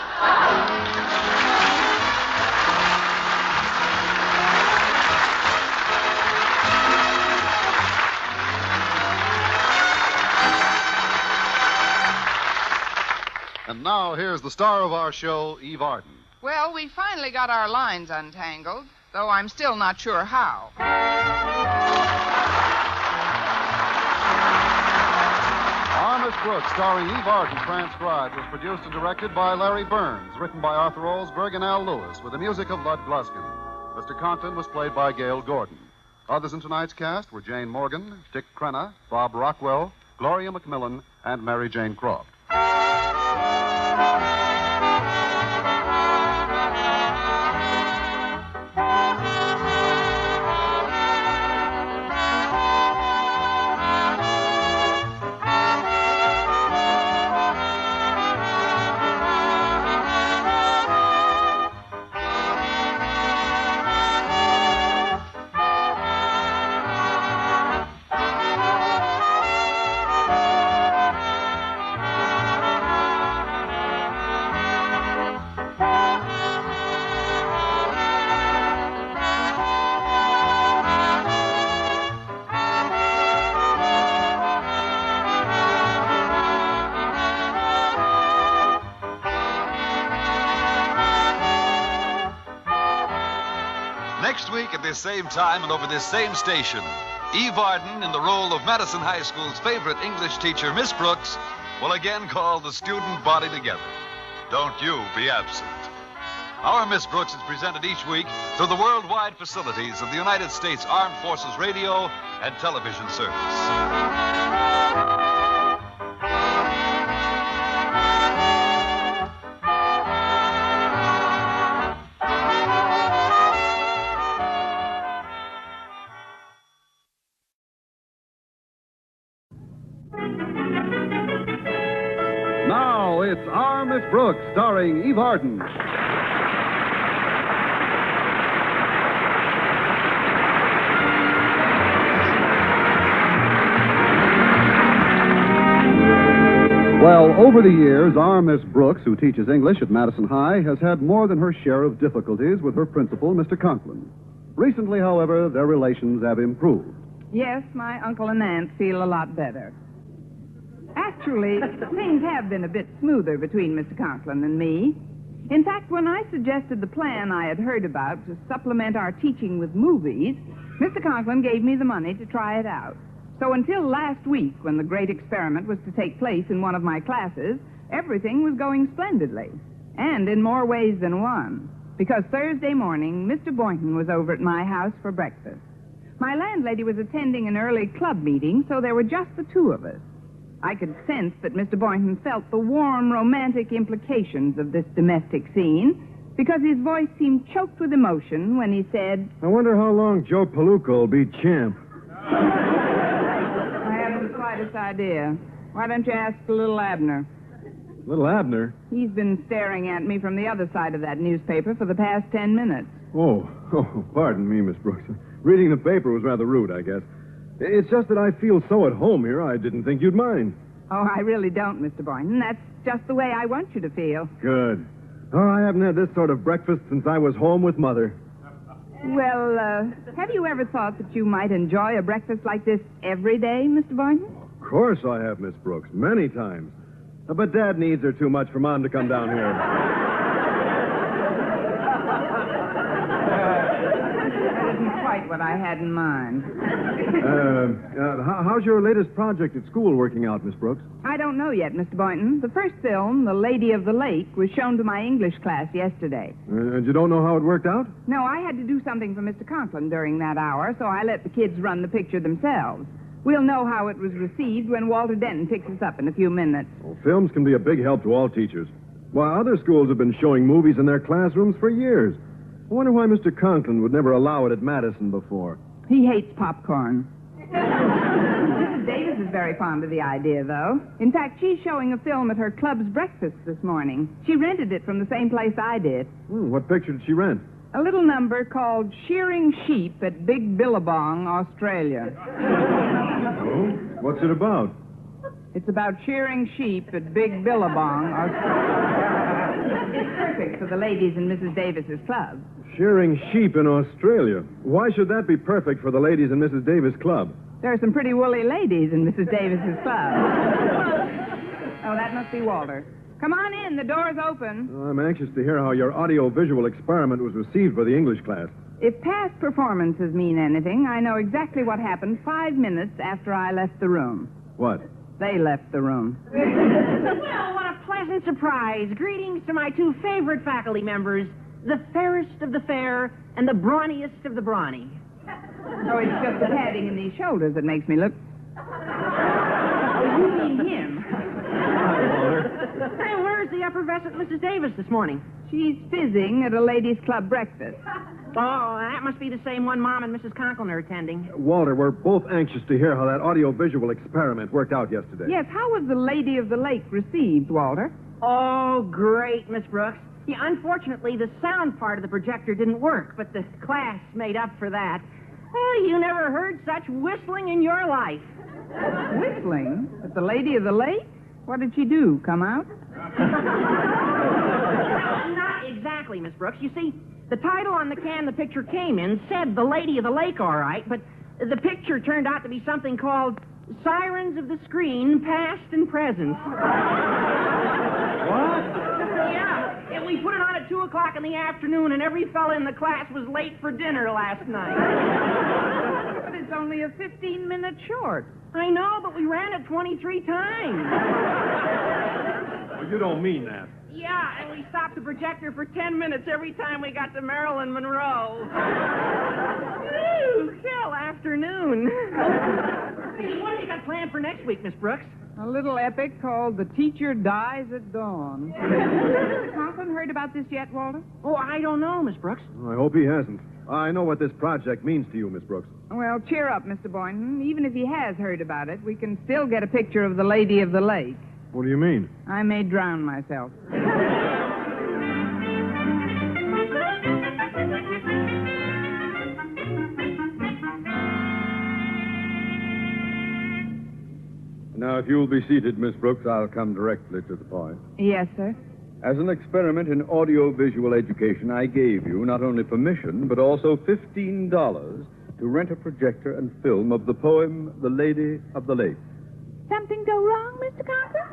Speaker 13: And now, here's the star of our show, Eve Arden.
Speaker 2: Well, we finally got our lines untangled, though I'm still not sure how.
Speaker 13: Our Miss Brooks, starring Eve Arden, transcribed, was produced and directed by Larry Burns, written by Arthur Olsberg and Al Lewis, with the music of Lud Gluskin. Mr. Conklin was played by Gail Gordon. Others in tonight's cast were Jane Morgan, Dick Crenna, Bob Rockwell, Gloria McMillan, and Mary Jane Croft.
Speaker 15: Next week at this same time and over this same station, Eve Arden, in the role of Madison High School's favorite English teacher, Miss Brooks, will again call the student body together. Don't you be absent. Our Miss Brooks is presented each week through the worldwide facilities of the United States Armed Forces Radio and Television Service.
Speaker 16: Miss Brooks, starring Eve Arden. Well, over the years, our Miss Brooks, who teaches English at Madison High, has had more than her share of difficulties with her principal, Mr. Conklin. Recently, however, their relations have improved.
Speaker 2: Yes, my uncle and aunt feel a lot better. Actually, things have been a bit smoother between Mr. Conklin and me. In fact, when I suggested the plan I had heard about to supplement our teaching with movies, Mr. Conklin gave me the money to try it out. So until last week, when the great experiment was to take place in one of my classes, everything was going splendidly. And in more ways than one. Because Thursday morning, Mr. Boynton was over at my house for breakfast. My landlady was attending an early club meeting, so there were just the two of us. I could sense that Mr. Boynton felt the warm, romantic implications of this domestic scene, because his voice seemed choked with emotion when he said,
Speaker 17: I wonder how long Joe Palooka will be champ.
Speaker 2: I haven't the slightest idea. Why don't you ask little Abner?
Speaker 17: Little Abner?
Speaker 2: He's been staring at me from the other side of that newspaper for the past 10 minutes.
Speaker 17: Oh, pardon me, Miss Brooks. Reading the paper was rather rude, I guess. It's just that I feel so at home here, I didn't think you'd mind.
Speaker 2: Oh, I really don't, Mr. Boynton. That's just the way I want you to feel.
Speaker 17: Good. Oh, I haven't had this sort of breakfast since I was home with Mother.
Speaker 2: Well, have you ever thought that you might enjoy a breakfast like this every day, Mr. Boynton?
Speaker 17: Of course I have, Miss Brooks, many times. But Dad needs her too much for Mom to come down here.
Speaker 2: That isn't quite what I had in mind.
Speaker 17: How's your latest project at school working out, Miss Brooks?
Speaker 2: I don't know yet, Mr. Boynton. The first film, The Lady of the Lake, was shown to my English class yesterday.
Speaker 17: And you don't know how it worked out?
Speaker 2: No, I had to do something for Mr. Conklin during that hour, so I let the kids run the picture themselves. We'll know how it was received when Walter Denton picks us up in a few minutes.
Speaker 17: Well, films can be a big help to all teachers. Why, other schools have been showing movies in their classrooms for years. I wonder why Mr. Conklin would never allow it at Madison before.
Speaker 2: He hates popcorn. Mrs. Davis is very fond of the idea, though. In fact, she's showing a film at her club's breakfast this morning. She rented it from the same place I did.
Speaker 17: What picture did she rent?
Speaker 2: A little number called Shearing Sheep at Big Billabong, Australia.
Speaker 17: Oh? What's it about?
Speaker 2: It's about shearing sheep at Big Billabong, Australia. It's perfect for the ladies in Mrs. Davis's club.
Speaker 17: Shearing sheep in Australia. Why should that be perfect for the ladies in Mrs. Davis' club?
Speaker 2: There are some pretty woolly ladies in Mrs. Davis's club. Oh, that must be Walter. Come on in. The door's open.
Speaker 17: I'm anxious to hear how your audio-visual experiment was received by the English class.
Speaker 2: If past performances mean anything, I know exactly what happened 5 minutes after I left the room.
Speaker 17: What?
Speaker 2: They left the room.
Speaker 18: Well, what a pleasant surprise. Greetings to my two favorite faculty members, the fairest of the fair and the brawniest of the brawny.
Speaker 2: Oh, it's just the padding in these shoulders that makes me look... Oh, you mean him.
Speaker 18: Hey, where's the effervescent Mrs. Davis this morning?
Speaker 2: She's fizzing at a ladies' club breakfast.
Speaker 18: Oh, that must be the same one Mom and Mrs. Conklin are attending.
Speaker 17: Walter, we're both anxious to hear how that audio-visual experiment worked out yesterday.
Speaker 2: Yes, how was the Lady of the Lake received, Walter?
Speaker 18: Oh, great, Miss Brooks. Yeah, unfortunately, the sound part of the projector didn't work, but the class made up for that. Oh, you never heard such whistling in your life.
Speaker 2: Whistling? At the Lady of the Lake? What did she do, come out?
Speaker 18: Not exactly, Miss Brooks. You see, the title on the can the picture came in said The Lady of the Lake, all right, but the picture turned out to be something called Sirens of the Screen, Past and Present.
Speaker 17: What?
Speaker 18: Yeah, and we put it on at 2 o'clock in the afternoon, and every fella in the class was late for dinner last night.
Speaker 2: But it's only a 15-minute short.
Speaker 18: I know, but we ran it 23 times.
Speaker 17: Well, you don't mean that.
Speaker 18: Yeah, and we stopped the projector for 10 minutes every time we got to Marilyn Monroe. Woo, hell afternoon. Hey, what have you got planned for next week, Miss Brooks?
Speaker 2: A little epic called The Teacher Dies at Dawn. Has Mr. Conklin heard about this yet, Walter?
Speaker 18: Oh, I don't know, Miss Brooks.
Speaker 17: I hope he hasn't. I know what this project means to you, Miss Brooks.
Speaker 2: Well, cheer up, Mr. Boynton. Even if he has heard about it, we can still get a picture of the Lady of the Lake.
Speaker 9: What do you mean?
Speaker 2: I may drown myself.
Speaker 19: Now, if you'll be seated, Miss Brooks, I'll come directly to the point.
Speaker 2: Yes, sir.
Speaker 19: As an experiment in audio-visual education, I gave you not only permission, but also $15 to rent a projector and film of the poem The Lady of the Lake.
Speaker 12: Something go wrong, Mr. Conklin?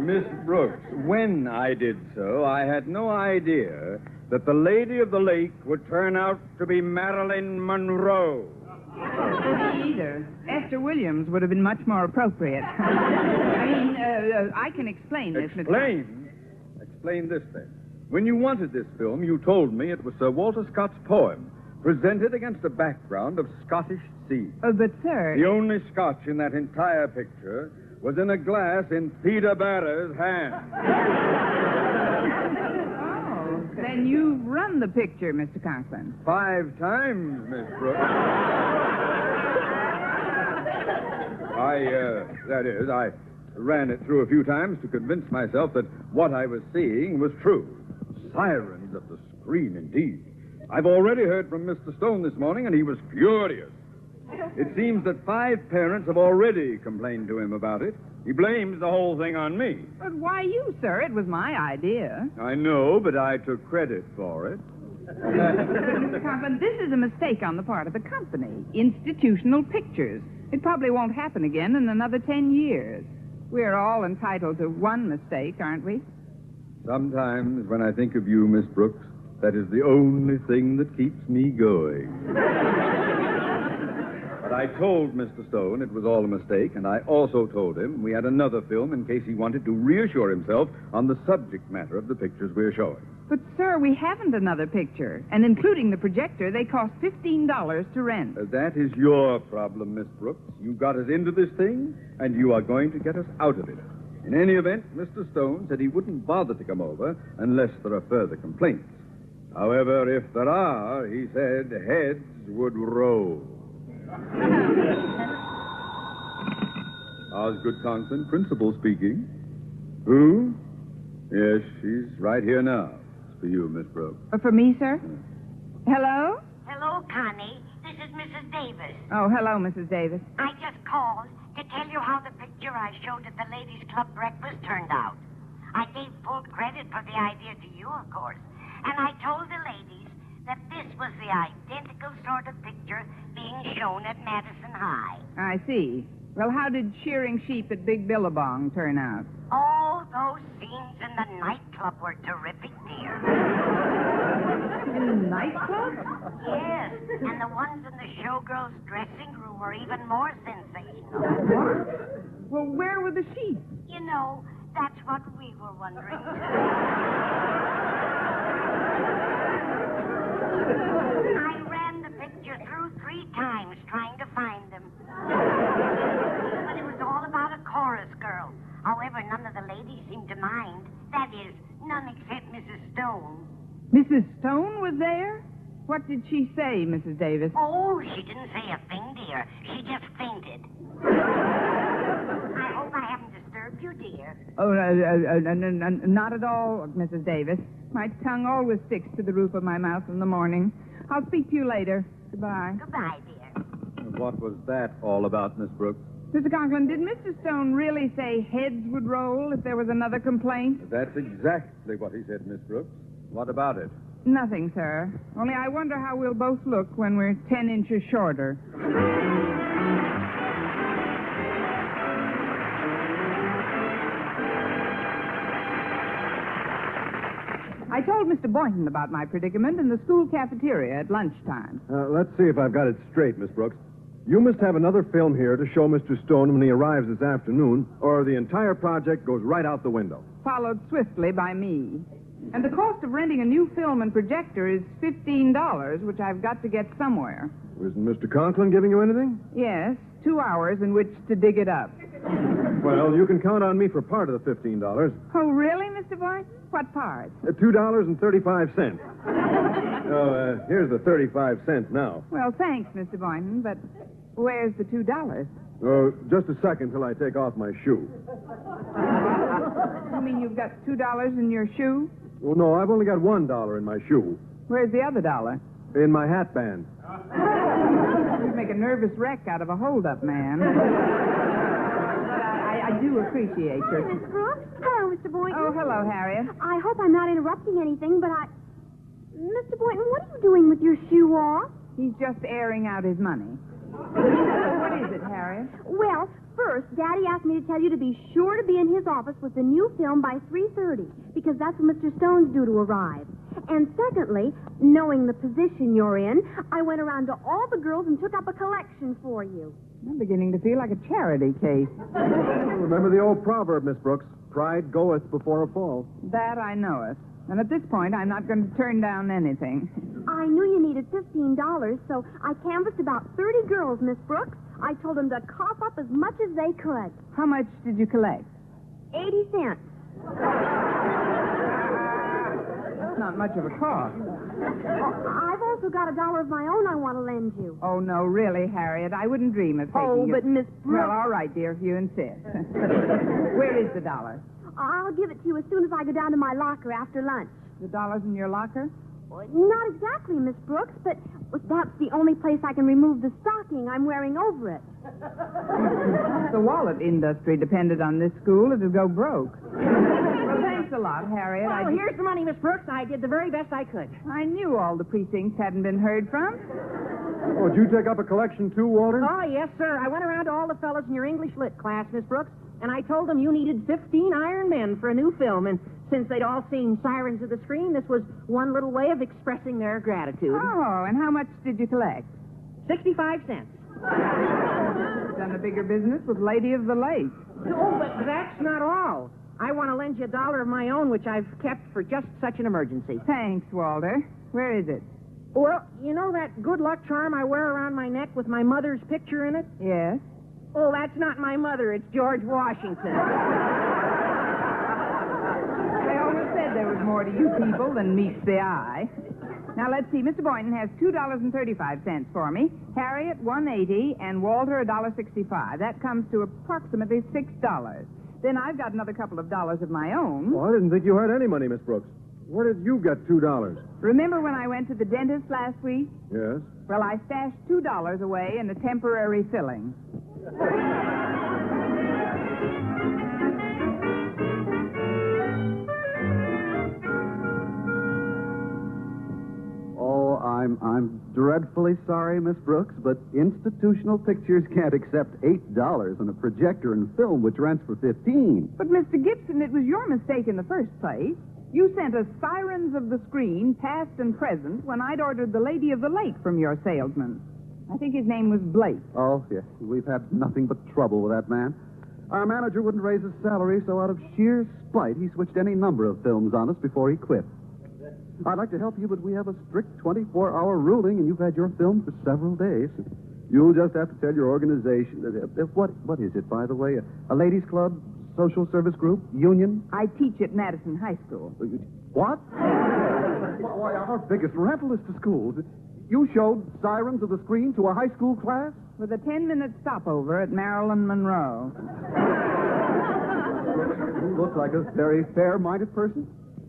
Speaker 19: Miss Brooks, when I did so, I had no idea that the Lady of the Lake would turn out to be Marilyn Monroe.
Speaker 2: Either. Esther Williams would have been much more appropriate. I can explain this, Mr.
Speaker 19: Explain? Explain this, then. When you wanted this film, you told me it was Sir Walter Scott's poem, presented against a background of Scottish sea.
Speaker 2: But, sir...
Speaker 19: The only scotch in that entire picture was in a glass in Peter Barrer's hand.
Speaker 2: Oh, then you've run the picture, Mr. Conklin.
Speaker 19: 5 times, Miss Brooks. I ran it through a few times to convince myself that what I was seeing was true. Sirens of the screen, indeed. I've already heard from Mr. Stone this morning, and he was furious. It seems that 5 parents have already complained to him about it. He blames the whole thing on me.
Speaker 2: But why you, sir? It was my idea.
Speaker 19: I know, but I took credit for it.
Speaker 2: Mr. Conklin, this is a mistake on the part of the company. Institutional Pictures. It probably won't happen again in another 10 years. We're all entitled to one mistake, aren't we?
Speaker 19: Sometimes when I think of you, Miss Brooks, that is the only thing that keeps me going. But I told Mr. Stone it was all a mistake, and I also told him we had another film in case he wanted to reassure himself on the subject matter of the pictures we're showing.
Speaker 2: But, sir, we haven't another picture. And including the projector, they cost $15 to rent.
Speaker 19: That is your problem, Miss Brooks. You got us into this thing, and you are going to get us out of it. In any event, Mr. Stone said he wouldn't bother to come over unless there are further complaints. However, if there are, he said heads would roll. Osgood Conklin, principal speaking. Who? Yes, she's right here now. It's for you, Miss Brooks.
Speaker 2: For me, sir? Hello?
Speaker 3: Hello, Connie. This is Mrs. Davis.
Speaker 2: Oh, hello, Mrs. Davis.
Speaker 3: I just called to tell you how the picture I showed at the Ladies' Club breakfast turned out. I gave full credit for the idea to you, of course. And I told the ladies that this was the identical sort of picture being shown at Madison High.
Speaker 2: I see. Well, how did Shearing Sheep at Big Billabong turn out?
Speaker 3: Oh, those scenes in the nightclub were terrific, dear.
Speaker 2: In the nightclub?
Speaker 3: Yes, and the ones in the showgirls' dressing room were even more sensational.
Speaker 2: What? Well, where were the sheets?
Speaker 3: You know, that's what we were wondering. I ran the picture through 3 times trying to find them. But it was all about a chorus girl. However, none of the ladies seemed to mind. That is, none except Mrs. Stone.
Speaker 2: Mrs. Stone was there? What did she say, Mrs. Davis?
Speaker 3: Oh, she didn't say a thing, dear. She just fainted. I hope I haven't disturbed you, dear.
Speaker 2: Oh, not at all, Mrs. Davis. My tongue always sticks to the roof of my mouth in the morning. I'll speak to you later. Goodbye.
Speaker 3: Goodbye, dear.
Speaker 19: What was that all about, Miss Brooks?
Speaker 2: Mr. Conklin, did Mr. Stone really say heads would roll if there was another complaint?
Speaker 19: That's exactly what he said, Miss Brooks. What about it?
Speaker 2: Nothing, sir. Only I wonder how we'll both look when we're 10 inches shorter. I told Mr. Boynton about my predicament in the school cafeteria at lunchtime.
Speaker 17: Let's see if I've got it straight, Miss Brooks. You must have another film here to show Mr. Stone when he arrives this afternoon, or the entire project goes right out the window.
Speaker 2: Followed swiftly by me. And the cost of renting a new film and projector is $15, which I've got to get somewhere.
Speaker 17: Isn't Mr. Conklin giving you anything?
Speaker 2: Yes, 2 hours in which to dig it up.
Speaker 17: Well, you can count on me for part of the $15.
Speaker 2: Oh, really, Mr. Boynton? What part?
Speaker 17: $2.35. Here's the 35 cents now.
Speaker 2: Well, thanks, Mr. Boynton, but where's the $2?
Speaker 17: Just a second till I take off my shoe.
Speaker 2: You mean you've got $2 in your shoe?
Speaker 17: Well, no, I've only got $1 in my shoe.
Speaker 2: Where's the other $1?
Speaker 17: In my hat band.
Speaker 2: You'd make a nervous wreck out of a hold-up man. But I do appreciate
Speaker 12: Hello,
Speaker 2: you.
Speaker 12: Miss Brooks. Hello, Mr. Boynton.
Speaker 2: Oh, hello, Harriet.
Speaker 12: I hope I'm not interrupting anything, but Mr. Boynton, what are you doing with your shoe off?
Speaker 2: He's just airing out his money. What is it, Harriet?
Speaker 12: Well, first, Daddy asked me to tell you to be sure to be in his office with the new film by 3:30, because that's when Mr. Stone's due to arrive. And secondly, knowing the position you're in, I went around to all the girls and took up a collection for you.
Speaker 2: I'm beginning to feel like a charity case.
Speaker 17: Remember the old proverb, Miss Brooks. Pride goeth before a fall.
Speaker 2: That I knoweth. And at this point, I'm not going to turn down anything.
Speaker 12: I knew you needed $15, so I canvassed about 30 girls, Miss Brooks. I told them to cough up as much as they could.
Speaker 2: How much did you collect?
Speaker 12: 80 cents.
Speaker 2: That's not much of a cost.
Speaker 12: I've also got $1 of my own I want to lend you.
Speaker 2: Oh, no, really, Harriet. I wouldn't dream of taking
Speaker 12: Oh,
Speaker 2: it.
Speaker 12: but Miss Brooks...
Speaker 2: Well, all right, dear, if you insist. Where is the $1?
Speaker 12: I'll give it to you as soon as I go down to my locker after lunch.
Speaker 2: The $1's in your locker?
Speaker 12: Not exactly, Miss Brooks, but that's the only place I can remove the stocking I'm wearing over it.
Speaker 2: If the wallet industry depended on this school, it'd go broke. Well, thanks a lot, Harriet.
Speaker 18: Oh, here's the money, Miss Brooks. I did the very best I could.
Speaker 2: I knew all the precincts hadn't been heard from.
Speaker 17: Oh, did you take up a collection too, Walter?
Speaker 18: Oh, yes, sir. I went around to all the fellows in your English Lit class, Miss Brooks, and I told them you needed 15 Iron Men for a new film, and since they'd all seen Sirens of the Screen, this was one little way of expressing their gratitude.
Speaker 2: Oh, and how much did you collect?
Speaker 18: 65 cents.
Speaker 2: Done a bigger business with Lady of the Lake.
Speaker 18: Oh, but that's not all. I want to lend you $1 of my own, which I've kept for just such an emergency.
Speaker 2: Thanks, Walter. Where is it?
Speaker 18: Well, you know that good luck charm I wear around my neck with my mother's picture in it?
Speaker 2: Yes.
Speaker 18: Oh, that's not my mother. It's George Washington.
Speaker 2: I always said there was more to you people than meets the eye. Now, let's see. Mr. Boynton has $2.35 for me, Harriet $1.80, and Walter $1.65. That comes to approximately $6. Then I've got another couple of dollars of my own.
Speaker 17: Oh, I didn't think you had any money, Miss Brooks. Where did you get $2?
Speaker 2: Remember when I went to the dentist last week?
Speaker 17: Yes.
Speaker 2: Well, I stashed $2 away in a temporary filling.
Speaker 16: Oh, I'm dreadfully sorry, Miss Brooks, but Institutional Pictures can't accept $8 on a projector and film which rents for $15.
Speaker 2: But, Mr. Gibson, it was your mistake in the first place. You sent us Sirens of the Screen, past and present, when I'd ordered The Lady of the Lake from your salesman. I think his name was Blake.
Speaker 16: Oh, yes. We've had nothing but trouble with that man. Our manager wouldn't raise his salary, so out of sheer spite, he switched any number of films on us before he quit. I'd like to help you, but we have a strict 24-hour ruling, and you've had your film for several days. You'll just have to tell your organization. What is it, by the way? A ladies' club? Social service group? Union?
Speaker 2: I teach at Madison High School.
Speaker 16: What? Why, our biggest rental is to schools. You showed Sirens of the Screen to a high school class?
Speaker 2: With a 10-minute stopover at Marilyn Monroe.
Speaker 16: You look like a very fair-minded person.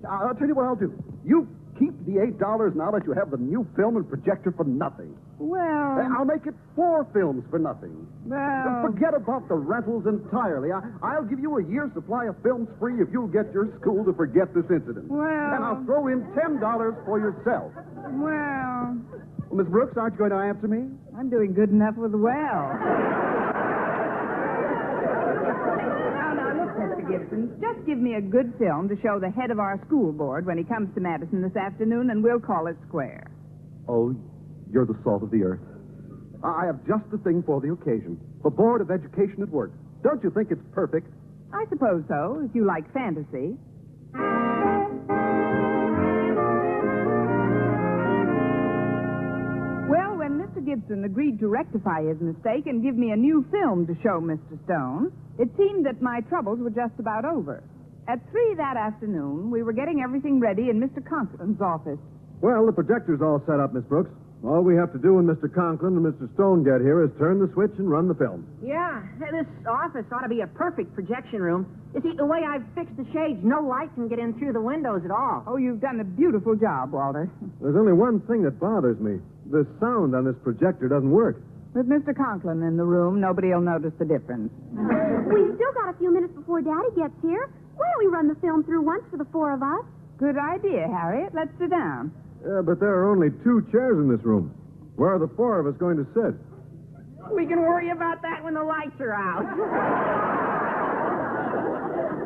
Speaker 16: I'll tell you what I'll do. You keep the $8 now that you have the new film and projector for nothing.
Speaker 2: Well...
Speaker 16: I'll make it 4 films for nothing.
Speaker 2: Well...
Speaker 16: Forget about the rentals entirely. I'll give you a year's supply of films free if you'll get your school to forget this incident.
Speaker 2: Well...
Speaker 16: And I'll throw in $10 for yourself.
Speaker 2: Well...
Speaker 16: Miss Brooks, aren't you going to answer me?
Speaker 2: I'm doing good enough with well. Now, look, Mr. Gibson, just give me a good film to show the head of our school board when he comes to Madison this afternoon, and we'll call it square.
Speaker 16: Oh, you're the salt of the earth. I have just the thing for the occasion. The Board of Education at Work. Don't you think it's perfect?
Speaker 2: I suppose so, if you like fantasy. Well, when Mr. Gibson agreed to rectify his mistake and give me a new film to show Mr. Stone, it seemed that my troubles were just about over. At 3 that afternoon, we were getting everything ready in Mr. Conklin's office.
Speaker 17: Well, the projector's all set up, Miss Brooks. All we have to do when Mr. Conklin and Mr. Stone get here is turn the switch and run the film.
Speaker 18: Yeah, this office ought to be a perfect projection room. You see, the way I've fixed the shades, no light can get in through the windows at all.
Speaker 2: Oh, you've done a beautiful job, Walter.
Speaker 17: There's only one thing that bothers me. The sound on this projector doesn't work.
Speaker 2: With Mr. Conklin in the room, nobody will notice the difference.
Speaker 12: We've still got a few minutes before Daddy gets here. Why don't we run the film through once for the four of us?
Speaker 2: Good idea, Harriet. Let's sit down.
Speaker 17: Yeah, but there are only 2 chairs in this room. Where are the 4 of us going to sit?
Speaker 18: We can worry about that when the lights are out.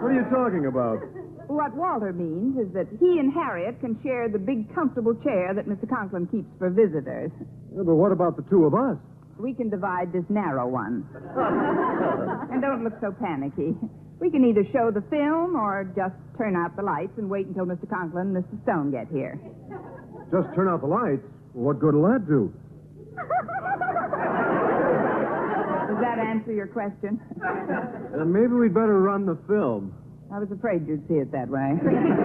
Speaker 17: What are you talking about?
Speaker 2: What Walter means is that he and Harriet can share the big, comfortable chair that Mr. Conklin keeps for visitors.
Speaker 17: Yeah, but what about the 2 of us?
Speaker 2: We can divide this narrow one. And don't look so panicky. We can either show the film or just turn out the lights and wait until Mr. Conklin and Mr. Stone get here.
Speaker 17: Just turn out the lights? What good will that do?
Speaker 2: Does that answer your question?
Speaker 17: Maybe we'd better run the film.
Speaker 2: I was afraid you'd see it that way.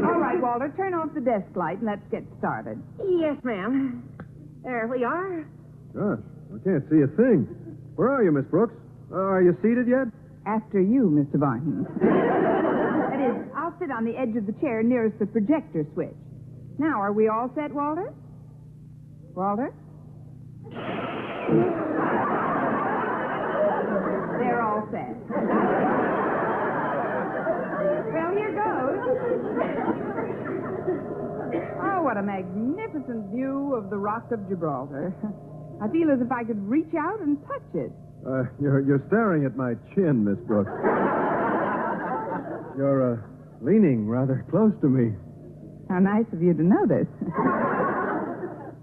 Speaker 2: All right, Walter, turn off the desk light and let's get started.
Speaker 18: Yes, ma'am. There we are.
Speaker 17: Gosh, I can't see a thing. Where are you, Miss Brooks? Are you seated yet?
Speaker 2: After you, Mr. Barton. That is, I'll sit on the edge of the chair nearest the projector switch. Now, are we all set, Walter? Walter? They're all set. Well, here goes. Oh, what a magnificent view of the Rock of Gibraltar. I feel as if I could reach out and touch it.
Speaker 17: You're staring at my chin, Miss Brooks. You're leaning rather close to me.
Speaker 2: How nice of you to notice.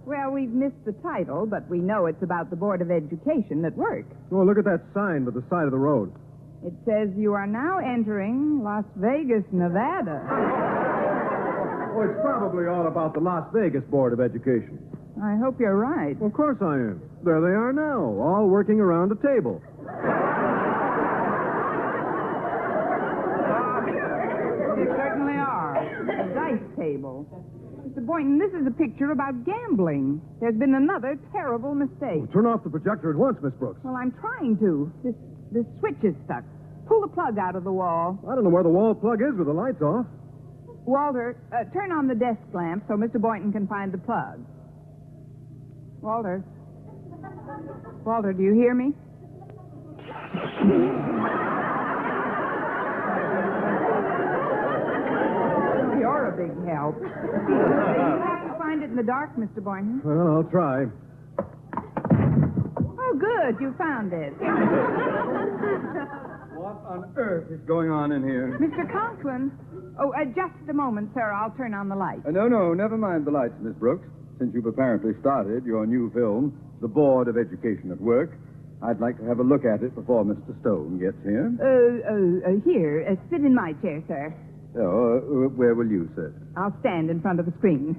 Speaker 2: Well, we've missed the title, but we know it's about the Board of Education at work.
Speaker 17: Oh, look at that sign by the side of the road.
Speaker 2: It says you are now entering Las Vegas, Nevada.
Speaker 17: Oh, it's probably all about the Las Vegas Board of Education.
Speaker 2: I hope you're right.
Speaker 17: Well, of course I am. There they are now, all working around a table.
Speaker 2: They certainly are. A dice table. Mr. Boynton, this is a picture about gambling. There's been another terrible mistake.
Speaker 17: Oh, turn off the projector at once, Miss Brooks.
Speaker 2: Well, I'm trying to. This switch is stuck. Pull the plug out of the wall.
Speaker 17: I don't know where the wall plug is with the lights off.
Speaker 2: Walter, turn on the desk lamp so Mr. Boynton can find the plug. Walter. Walter, do you hear me? You're a big help. You have to find it in the dark, Mr. Boynton.
Speaker 17: Well, I'll try.
Speaker 2: Oh, good. You found it.
Speaker 19: What on earth is going on in here?
Speaker 2: Mr. Conklin. Oh, just a moment, sir. I'll turn on the light.
Speaker 19: No, never mind the lights, Miss Brooks. Since you've apparently started your new film, The Board of Education at Work, I'd like to have a look at it before Mr. Stone gets here.
Speaker 2: Here. Sit in my chair, sir.
Speaker 19: Oh, where will you sit?
Speaker 2: I'll stand in front of the screen.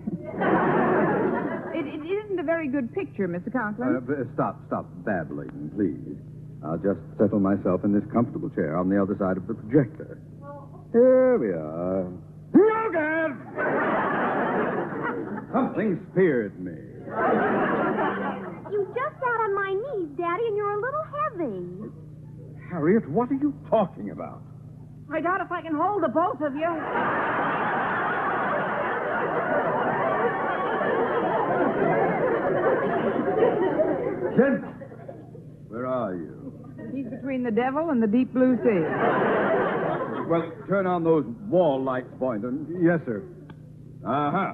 Speaker 2: It isn't a very good picture, Mr. Conklin.
Speaker 19: Stop babbling, please. I'll just settle myself in this comfortable chair on the other side of the projector. There we are. Logan! Something speared me.
Speaker 12: You just got on my knees, Daddy, and you're a little heavy.
Speaker 19: Harriet, what are you talking about?
Speaker 18: I doubt if I can hold the both of you.
Speaker 19: Kent! Where are you?
Speaker 2: He's between the devil and the deep blue sea.
Speaker 19: Well, turn on those wall lights, Boynton.
Speaker 17: Yes, sir.
Speaker 19: Uh-huh.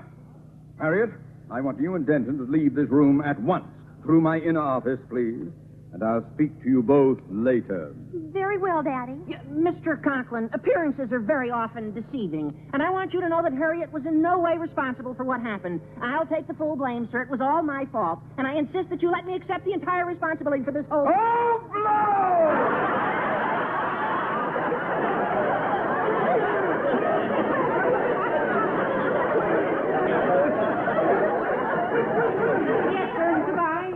Speaker 19: Harriet, I want you and Denton to leave this room at once. Through my inner office, please. And I'll speak to you both later.
Speaker 12: Very well, Daddy.
Speaker 18: Mr. Conklin, appearances are very often deceiving. And I want you to know that Harriet was in no way responsible for what happened. I'll take the full blame, sir. It was all my fault. And I insist that you let me accept the entire responsibility for this whole...
Speaker 19: Oh, blow!
Speaker 18: Yes, sir. Goodbye.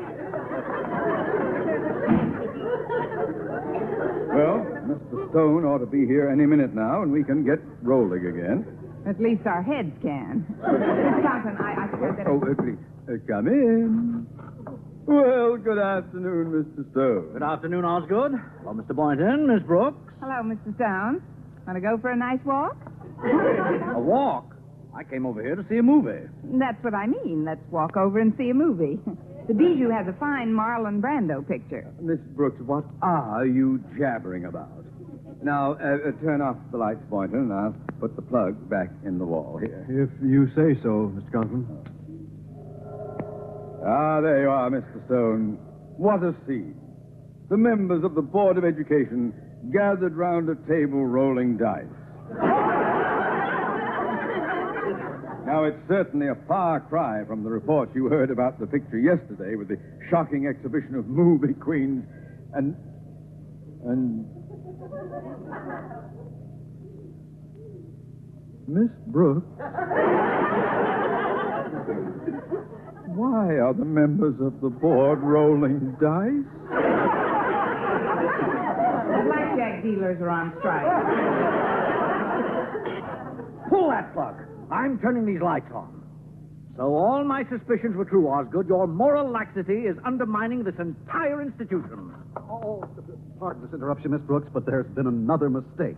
Speaker 19: Well, Mr. Stone ought to be here any minute now, and we can get rolling again.
Speaker 2: At least our heads can. Mr. Conklin, I forgot that...
Speaker 19: Oh, please, come in. Well, good afternoon, Mr. Stone.
Speaker 20: Good afternoon, Osgood. Well, Mr. Boynton, Miss Brooks.
Speaker 2: Hello, Mr. Stone. Want to go for a nice walk?
Speaker 20: A walk? I came over here to see a movie.
Speaker 2: That's what I mean. Let's walk over and see a movie. The Bijou has a fine Marlon Brando picture.
Speaker 19: Miss Brooks, what are you jabbering about? Now, turn off the lights, Boynton, and I'll put the plug back in the wall here.
Speaker 17: If you say so, Mr. Conklin.
Speaker 19: Ah, there you are, Mr. Stone. What a scene. The members of the Board of Education gathered round a table rolling dice. Now, it's certainly a far cry from the reports you heard about the picture yesterday with the shocking exhibition of movie queens and... Miss Brooks? Why are the members of the board rolling dice?
Speaker 2: The blackjack dealers are on strike.
Speaker 20: Pull that plug. I'm turning these lights on. So all my suspicions were true, Osgood. Your moral laxity is undermining this entire institution.
Speaker 16: Oh, pardon this interruption, Miss Brooks, but there's been another mistake.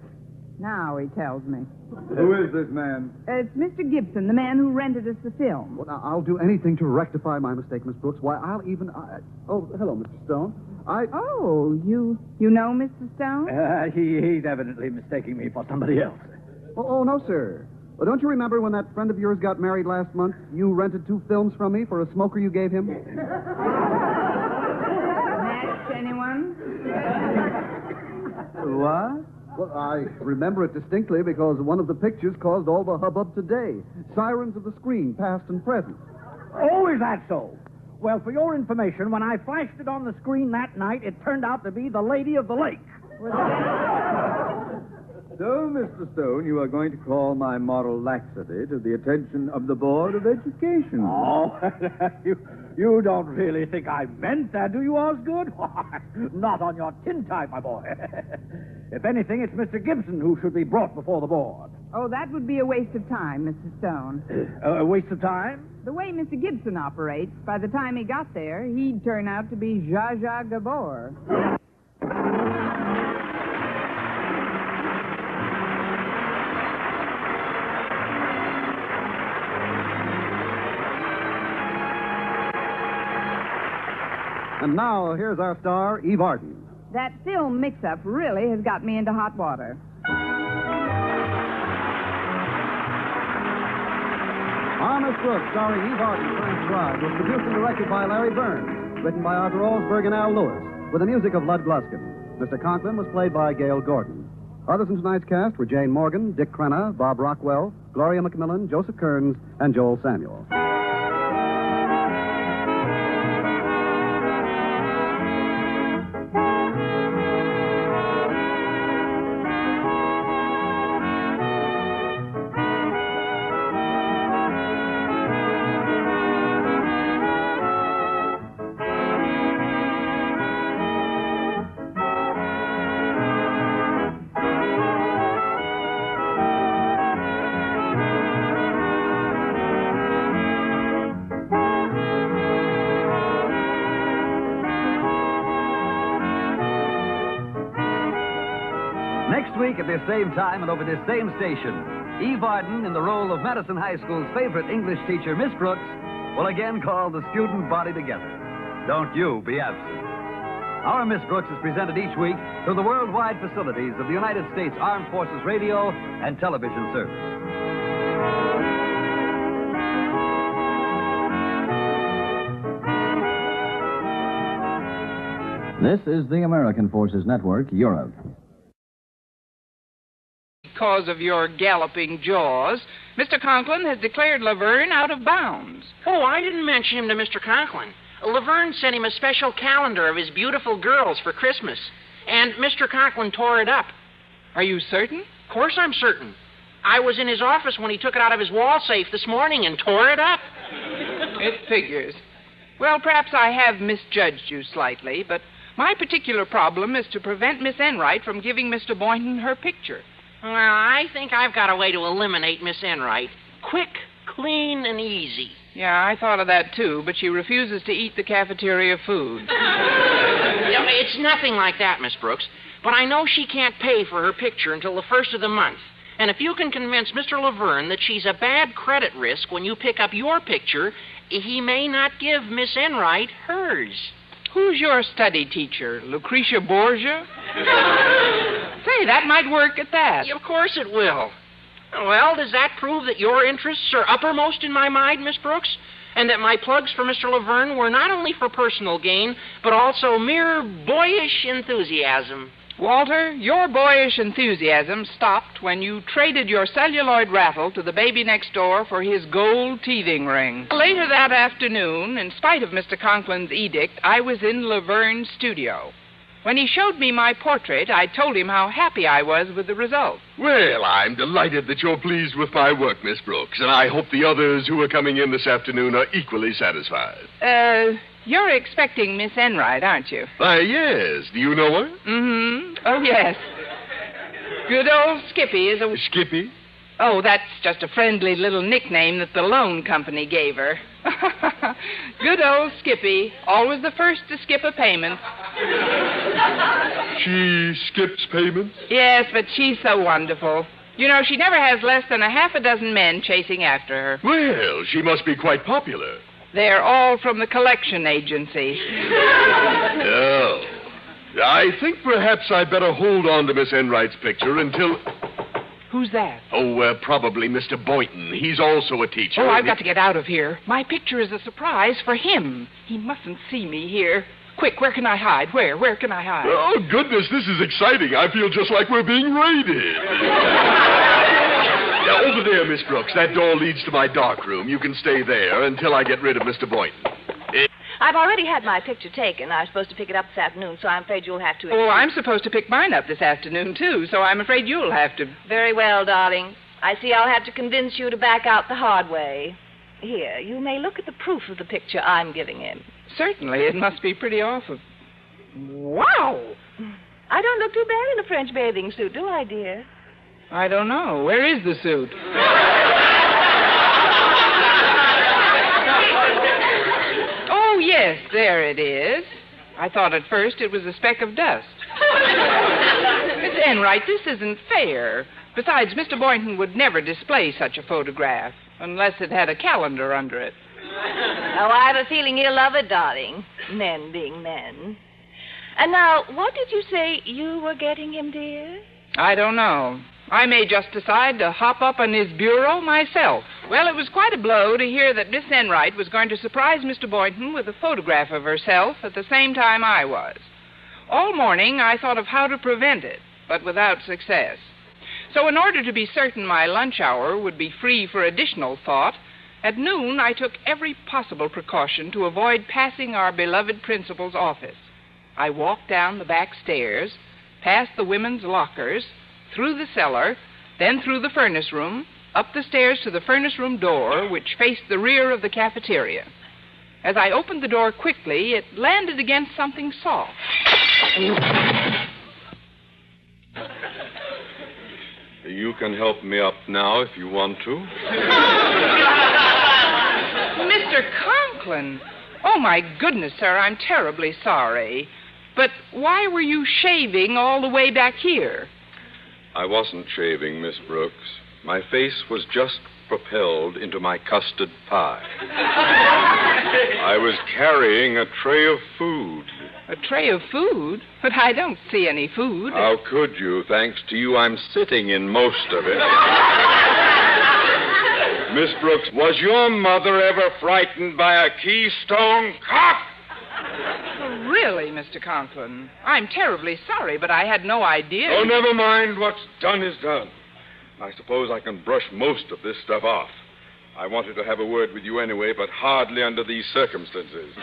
Speaker 2: Now he tells me.
Speaker 19: Who is this man?
Speaker 2: It's Mr. Gibson, the man who rented us the film.
Speaker 16: Well, now, I'll do anything to rectify my mistake, Miss Brooks. Why, I'll even... Oh, hello, Mr. Stone.
Speaker 2: Oh, you know Mr. Stone?
Speaker 20: He's evidently mistaking me for somebody else.
Speaker 16: Oh, no, sir. Well, don't you remember when that friend of yours got married last month? You rented 2 films from me for a smoker you gave him?
Speaker 2: Match anyone?
Speaker 16: What? Well, I remember it distinctly because one of the pictures caused all the hubbub today. Sirens of the Screen, past and present.
Speaker 20: Oh, is that so? Well, for your information, when I flashed it on the screen that night, it turned out to be the Lady of the Lake.
Speaker 19: So, Mr. Stone, you are going to call my moral laxity to the attention of the Board of Education.
Speaker 20: Oh, you don't really think I meant that, do you, Osgood? Not on your tin type, my boy. If anything, it's Mr. Gibson who should be brought before the board.
Speaker 2: Oh, that would be a waste of time, Mr. Stone.
Speaker 20: A waste of time?
Speaker 2: The way Mr. Gibson operates, by the time he got there, he'd turn out to be Zsa Zsa Gabor.
Speaker 16: And now, here's our star, Eve Arden.
Speaker 2: That film mix-up really has got me into hot water.
Speaker 16: Miss Brooks, starring Eve Arden, transcribed, was produced and directed by Larry Burns, written by Arthur Olsberg and Al Lewis, with the music of Lud Gluskin. Mr. Conklin was played by Gail Gordon. Others in tonight's cast were Jane Morgan, Dick Crenna, Bob Rockwell, Gloria McMillan, Joseph Kearns, and Joel Samuel.
Speaker 21: Next week at this same time and over this same station, Eve Arden, in the role of Madison High School's favorite English teacher, Miss Brooks, will again call the student body together. Don't you be absent. Our Miss Brooks is presented each week through the worldwide facilities of the United States Armed Forces Radio and Television Service.
Speaker 22: This is the American Forces Network, Europe.
Speaker 2: Because of your galloping jaws, Mr. Conklin has declared Laverne out of bounds.
Speaker 5: Oh, I didn't mention him to Mr. Conklin. Laverne sent him a special calendar of his beautiful girls for Christmas, and Mr. Conklin tore it up.
Speaker 2: Are you certain?
Speaker 5: Of course I'm certain. I was in his office when he took it out of his wall safe this morning and tore it up.
Speaker 2: It figures. Well, perhaps I have misjudged you slightly, but my particular problem is to prevent Miss Enright from giving Mr. Boynton her picture.
Speaker 5: Well, I think I've got a way to eliminate Miss Enright. Quick, clean, and easy.
Speaker 2: Yeah, I thought of that, too, but she refuses to eat the cafeteria food.
Speaker 5: It's nothing like that, Miss Brooks. But I know she can't pay for her picture until the first of the month. And if you can convince Mr. Laverne that she's a bad credit risk when you pick up your picture, he may not give Miss Enright hers.
Speaker 2: Who's your study teacher, Lucretia Borgia? Say, that might work at that.
Speaker 5: Of course it will. Well, does that prove that your interests are uppermost in my mind, Miss Brooks? And that my plugs for Mr. Laverne were not only for personal gain, but also mere boyish enthusiasm?
Speaker 2: Walter, your boyish enthusiasm stopped when you traded your celluloid rattle to the baby next door for his gold teething ring. Later that afternoon, in spite of Mr. Conklin's edict, I was in Laverne's studio. When he showed me my portrait, I told him how happy I was with the result.
Speaker 1: Well, I'm delighted that you're pleased with my work, Miss Brooks, and I hope the others who are coming in this afternoon are equally satisfied.
Speaker 2: You're expecting Miss Enright, aren't you?
Speaker 1: Why, yes. Do you know her?
Speaker 2: Mm-hmm. Oh, yes. Good old Skippy is a...
Speaker 1: Skippy?
Speaker 2: Oh, that's just a friendly little nickname that the loan company gave her. Good old Skippy, always the first to skip a payment.
Speaker 1: She skips payments?
Speaker 2: Yes, but she's so wonderful. You know, she never has less than a half a dozen men chasing after her.
Speaker 1: Well, she must be quite popular.
Speaker 2: They're all from the collection agency.
Speaker 1: Oh. I think perhaps I'd better hold on to Miss Enright's picture until...
Speaker 2: Who's that?
Speaker 1: Oh, probably Mr. Boynton. He's also a teacher.
Speaker 2: Oh, I've got to get out of here. My picture is a surprise for him. He mustn't see me here. Quick, where can I hide? Where can I hide?
Speaker 1: Oh, goodness, this is exciting. I feel just like we're being raided. Now, over there, Miss Brooks. That door leads to my dark room. You can stay there until I get rid of Mr. Boynton.
Speaker 6: I've already had my picture taken. I was supposed to pick it up this afternoon, so I'm afraid you'll have to...
Speaker 2: Oh, I'm supposed to pick mine up this afternoon, too, so I'm afraid you'll have to...
Speaker 6: Very well, darling. I see I'll have to convince you to back out the hard way. Here, you may look at the proof of the picture I'm giving him.
Speaker 2: Certainly, it must be pretty awful. Wow!
Speaker 6: I don't look too bad in a French bathing suit, do I, dear?
Speaker 2: I don't know. Where is the suit? Oh, yes, there it is. I thought at first it was a speck of dust. Miss Enright, this isn't fair. Besides, Mr. Boynton would never display such a photograph unless it had a calendar under it.
Speaker 6: Oh, I have a feeling he'll love it, darling. Men being men. And now, what did you say you were getting him, dear?
Speaker 2: I don't know. I may just decide to hop up on his bureau myself. Well, it was quite a blow to hear that Miss Enright was going to surprise Mr. Boynton with a photograph of herself at the same time I was. All morning I thought of how to prevent it, but without success. So in order to be certain my lunch hour would be free for additional thought, at noon I took every possible precaution to avoid passing our beloved principal's office. I walked down the back stairs, past the women's lockers, through the cellar, then through the furnace room, up the stairs to the furnace room door, which faced the rear of the cafeteria. As I opened the door quickly, it landed against something soft.
Speaker 7: You can help me up now if you want to.
Speaker 2: Mr. Conklin! Oh, my goodness, sir, I'm terribly sorry. But why were you shaving all the way back here?
Speaker 7: I wasn't shaving, Miss Brooks. My face was just propelled into my custard pie. I was carrying a tray of food.
Speaker 2: A tray of food? But I don't see any food.
Speaker 7: How could you? Thanks to you, I'm sitting in most of it. Miss Brooks, was your mother ever frightened by a Keystone Cop?
Speaker 2: Really, Mr. Conklin, I'm terribly sorry, but I had no idea.
Speaker 7: Oh, never mind. What's done is done. I suppose I can brush most of this stuff off. I wanted to have a word with you anyway, but hardly under these circumstances.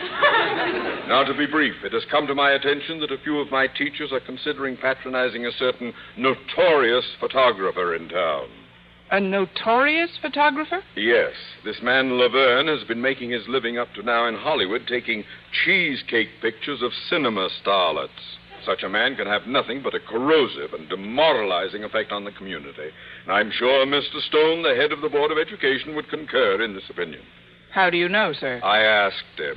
Speaker 7: Now, to be brief, it has come to my attention that a few of my teachers are considering patronizing a certain notorious photographer in town.
Speaker 2: A notorious photographer?
Speaker 7: Yes. This man Laverne has been making his living up to now in Hollywood, taking cheesecake pictures of cinema starlets. Such a man can have nothing but a corrosive and demoralizing effect on the community. And I'm sure Mr. Stone, the head of the Board of Education, would concur in this opinion.
Speaker 2: How do you know, sir?
Speaker 7: I asked him.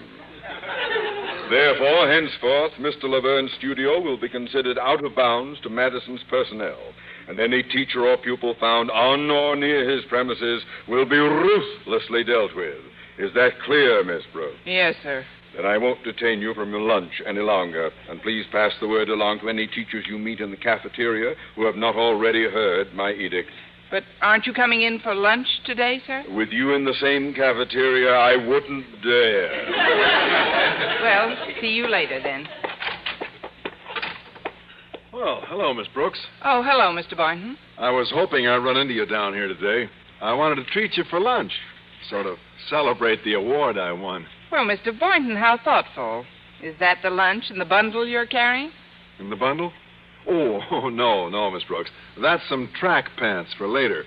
Speaker 7: Therefore, henceforth, Mr. Laverne's studio will be considered out of bounds to Madison's personnel, and any teacher or pupil found on or near his premises will be ruthlessly dealt with. Is that clear, Miss Brooks?
Speaker 2: Yes, sir.
Speaker 7: Then I won't detain you from your lunch any longer, and please pass the word along to any teachers you meet in the cafeteria who have not already heard my edict.
Speaker 2: But aren't you coming in for lunch today, sir?
Speaker 7: With you in the same cafeteria, I wouldn't dare.
Speaker 2: Well, see you later, then.
Speaker 11: Well, hello, Miss Brooks.
Speaker 2: Oh, hello, Mr. Boynton.
Speaker 11: I was hoping I'd run into you down here today. I wanted to treat you for lunch, sort of celebrate the award I won.
Speaker 2: Well, Mr. Boynton, how thoughtful. Is that the lunch in the bundle you're carrying?
Speaker 11: In the bundle? Oh, no, Miss Brooks. That's some track pants for later.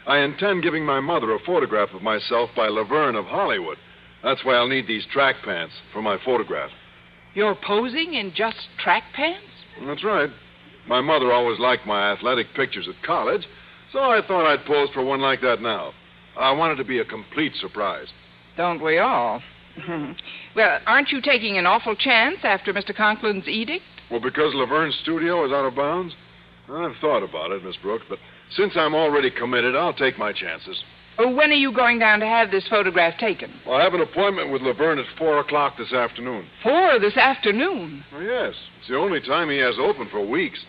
Speaker 11: I intend giving my mother a photograph of myself by Laverne of Hollywood. That's why I'll need these track pants for my photograph.
Speaker 2: You're posing in just track pants?
Speaker 11: That's right. My mother always liked my athletic pictures at college, so I thought I'd pose for one like that now. I want it to be a complete surprise.
Speaker 2: Don't we all? Well, aren't you taking an awful chance after Mr. Conklin's edict?
Speaker 11: Well, because Laverne's studio is out of bounds? I've thought about it, Miss Brooks, but since I'm already committed, I'll take my chances.
Speaker 2: Oh, when are you going down to have this photograph taken?
Speaker 11: Well, I have an appointment with Laverne at 4 o'clock this afternoon.
Speaker 2: 4 this afternoon?
Speaker 11: Oh, yes. It's the only time he has open for weeks.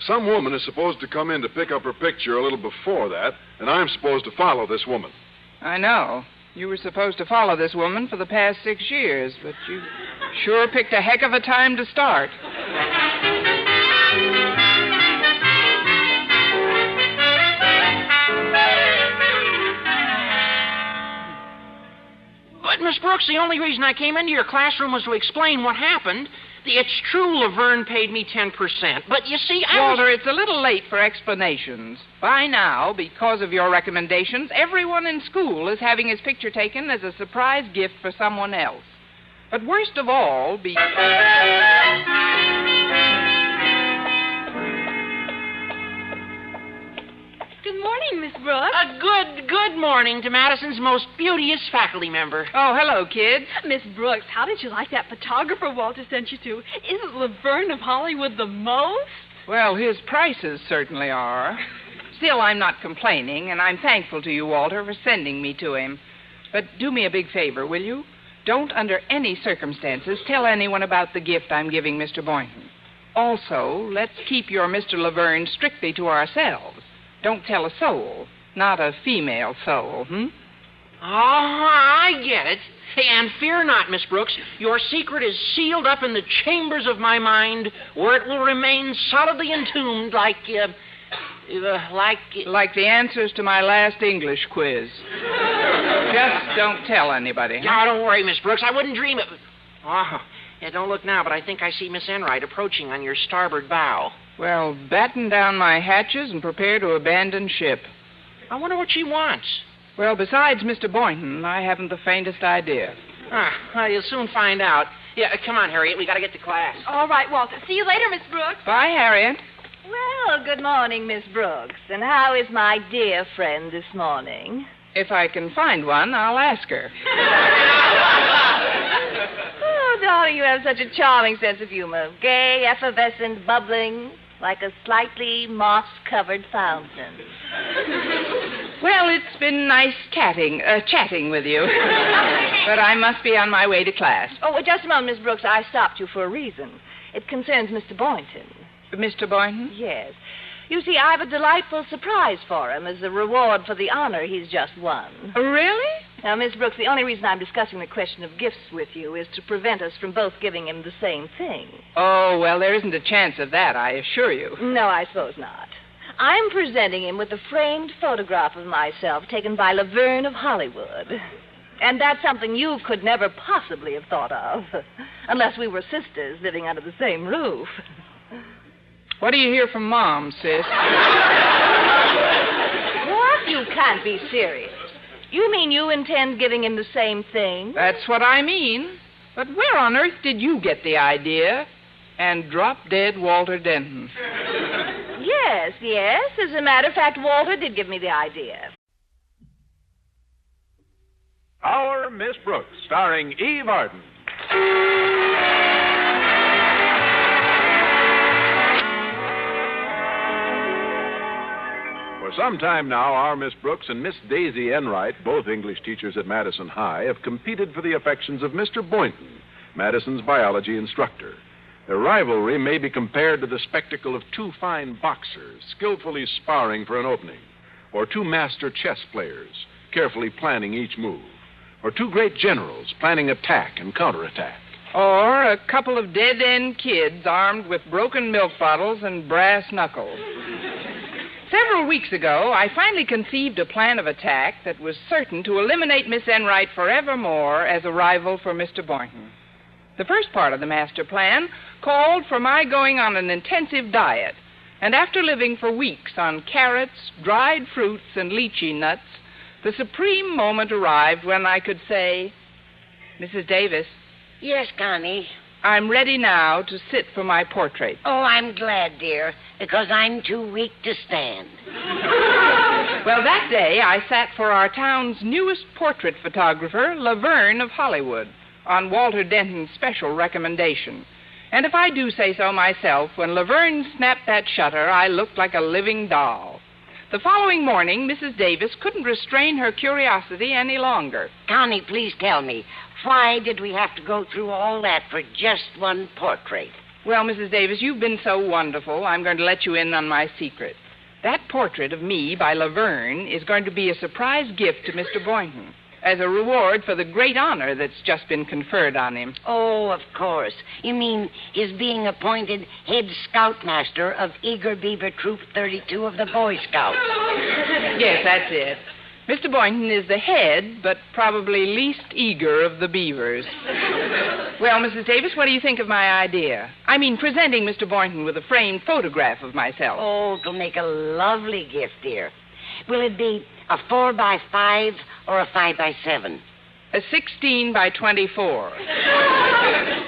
Speaker 11: Some woman is supposed to come in to pick up her picture a little before that, and I'm supposed to follow this woman.
Speaker 2: I know. You were supposed to follow this woman for the past 6 years, but you sure picked a heck of a time to start.
Speaker 5: But, Miss Brooks, the only reason I came into your classroom was to explain what happened. It's true Laverne paid me 10%, but you see,
Speaker 2: Walter, it's a little late for explanations. By now, because of your recommendations, everyone in school is having his picture taken as a surprise gift for someone else. But worst of all,
Speaker 4: Good morning, Miss Brooks.
Speaker 5: Good morning to Madison's most beauteous faculty member.
Speaker 2: Oh, hello, kids.
Speaker 4: Miss Brooks, how did you like that photographer Walter sent you to? Isn't Laverne of Hollywood the most?
Speaker 2: Well, his prices certainly are. Still, I'm not complaining, and I'm thankful to you, Walter, for sending me to him. But do me a big favor, will you? Don't, under any circumstances, tell anyone about the gift I'm giving Mr. Boynton. Also, let's keep your Mr. Laverne strictly to ourselves. Don't tell a soul. Not a female soul,
Speaker 5: Oh, I get it. Hey, and fear not, Miss Brooks. Your secret is sealed up in the chambers of my mind, where it will remain solidly entombed like
Speaker 2: the answers to my last English quiz. Just don't tell anybody.
Speaker 5: No, don't worry, Miss Brooks. I wouldn't dream of... Oh, yeah, don't look now, but I think I see Miss Enright approaching on your starboard bow.
Speaker 2: Well, batten down my hatches and prepare to abandon ship.
Speaker 5: I wonder what she wants.
Speaker 2: Well, besides Mr. Boynton, I haven't the faintest idea.
Speaker 5: Well, you'll soon find out. Yeah, come on, Harriet. We got to get to class.
Speaker 4: All right, Walter. See you later, Miss Brooks.
Speaker 2: Bye, Harriet.
Speaker 6: Well, good morning, Miss Brooks. And how is my dear friend this morning?
Speaker 2: If I can find one, I'll ask her.
Speaker 6: Oh, darling, you have such a charming sense of humor. Gay, effervescent, bubbling, like a slightly moss-covered fountain.
Speaker 2: Well, it's been nice chatting with you. But I must be on my way to class.
Speaker 6: Oh, just a moment, Miss Brooks. I stopped you for a reason. It concerns Mr. Boynton.
Speaker 2: Mr. Boynton?
Speaker 6: Yes. You see, I have a delightful surprise for him as a reward for the honor he's just won.
Speaker 2: Really?
Speaker 6: Now, Miss Brooks, the only reason I'm discussing the question of gifts with you is to prevent us from both giving him the same thing.
Speaker 2: Oh, well, there isn't a chance of that, I assure you.
Speaker 6: No, I suppose not. I'm presenting him with a framed photograph of myself taken by Laverne of Hollywood. And that's something you could never possibly have thought of, unless we were sisters living under the same roof.
Speaker 2: What do you hear from Mom, sis?
Speaker 6: What? You can't be serious. You mean you intend giving him the same thing?
Speaker 2: That's what I mean. But where on earth did you get the idea? And drop dead Walter Denton.
Speaker 6: Yes. As a matter of fact, Walter did give me the idea.
Speaker 8: Our Miss Brooks, starring Eve Arden. For some time now, our Miss Brooks and Miss Daisy Enright, both English teachers at Madison High, have competed for the affections of Mr. Boynton, Madison's biology instructor. Their rivalry may be compared to the spectacle of two fine boxers skillfully sparring for an opening, or two master chess players carefully planning each move, or two great generals planning attack and counterattack.
Speaker 2: Or a couple of dead-end kids armed with broken milk bottles and brass knuckles. Several weeks ago, I finally conceived a plan of attack that was certain to eliminate Miss Enright forevermore as a rival for Mr. Boynton. The first part of the master plan called for my going on an intensive diet, and after living for weeks on carrots, dried fruits, and lychee nuts, the supreme moment arrived when I could say, Mrs. Davis.
Speaker 3: Yes, Connie?
Speaker 2: I'm ready now to sit for my portrait.
Speaker 3: Oh, I'm glad, dear, because I'm too weak to stand.
Speaker 2: Well, that day I sat for our town's newest portrait photographer, Laverne of Hollywood, on Walter Denton's special recommendation. And if I do say so myself, when Laverne snapped that shutter, I looked like a living doll. The following morning, Mrs. Davis couldn't restrain her curiosity any longer.
Speaker 3: Connie, please tell me, why did we have to go through all that for just one portrait?
Speaker 2: Well, Mrs. Davis, you've been so wonderful, I'm going to let you in on my secret. That portrait of me by Laverne is going to be a surprise gift to Mr. Boynton, as a reward for the great honor that's just been conferred on him.
Speaker 3: Oh, of course. You mean his being appointed head scoutmaster of Eager Beaver Troop 32 of the Boy Scouts.
Speaker 2: Yes, that's it. Mr. Boynton is the head, but probably least eager of the beavers. Well, Mrs. Davis, what do you think of my idea? I mean, presenting Mr. Boynton with a framed photograph of myself.
Speaker 3: Oh, it'll make a lovely gift, dear. Will it be a 4x5 or a 5x7?
Speaker 2: A 16 by 24.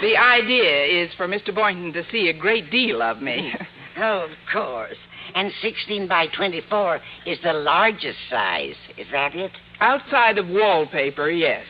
Speaker 2: The idea is for Mr. Boynton to see a great deal of me.
Speaker 3: Oh, of course. And 16 by 24 is the largest size. Is that it?
Speaker 2: Outside of wallpaper, yes.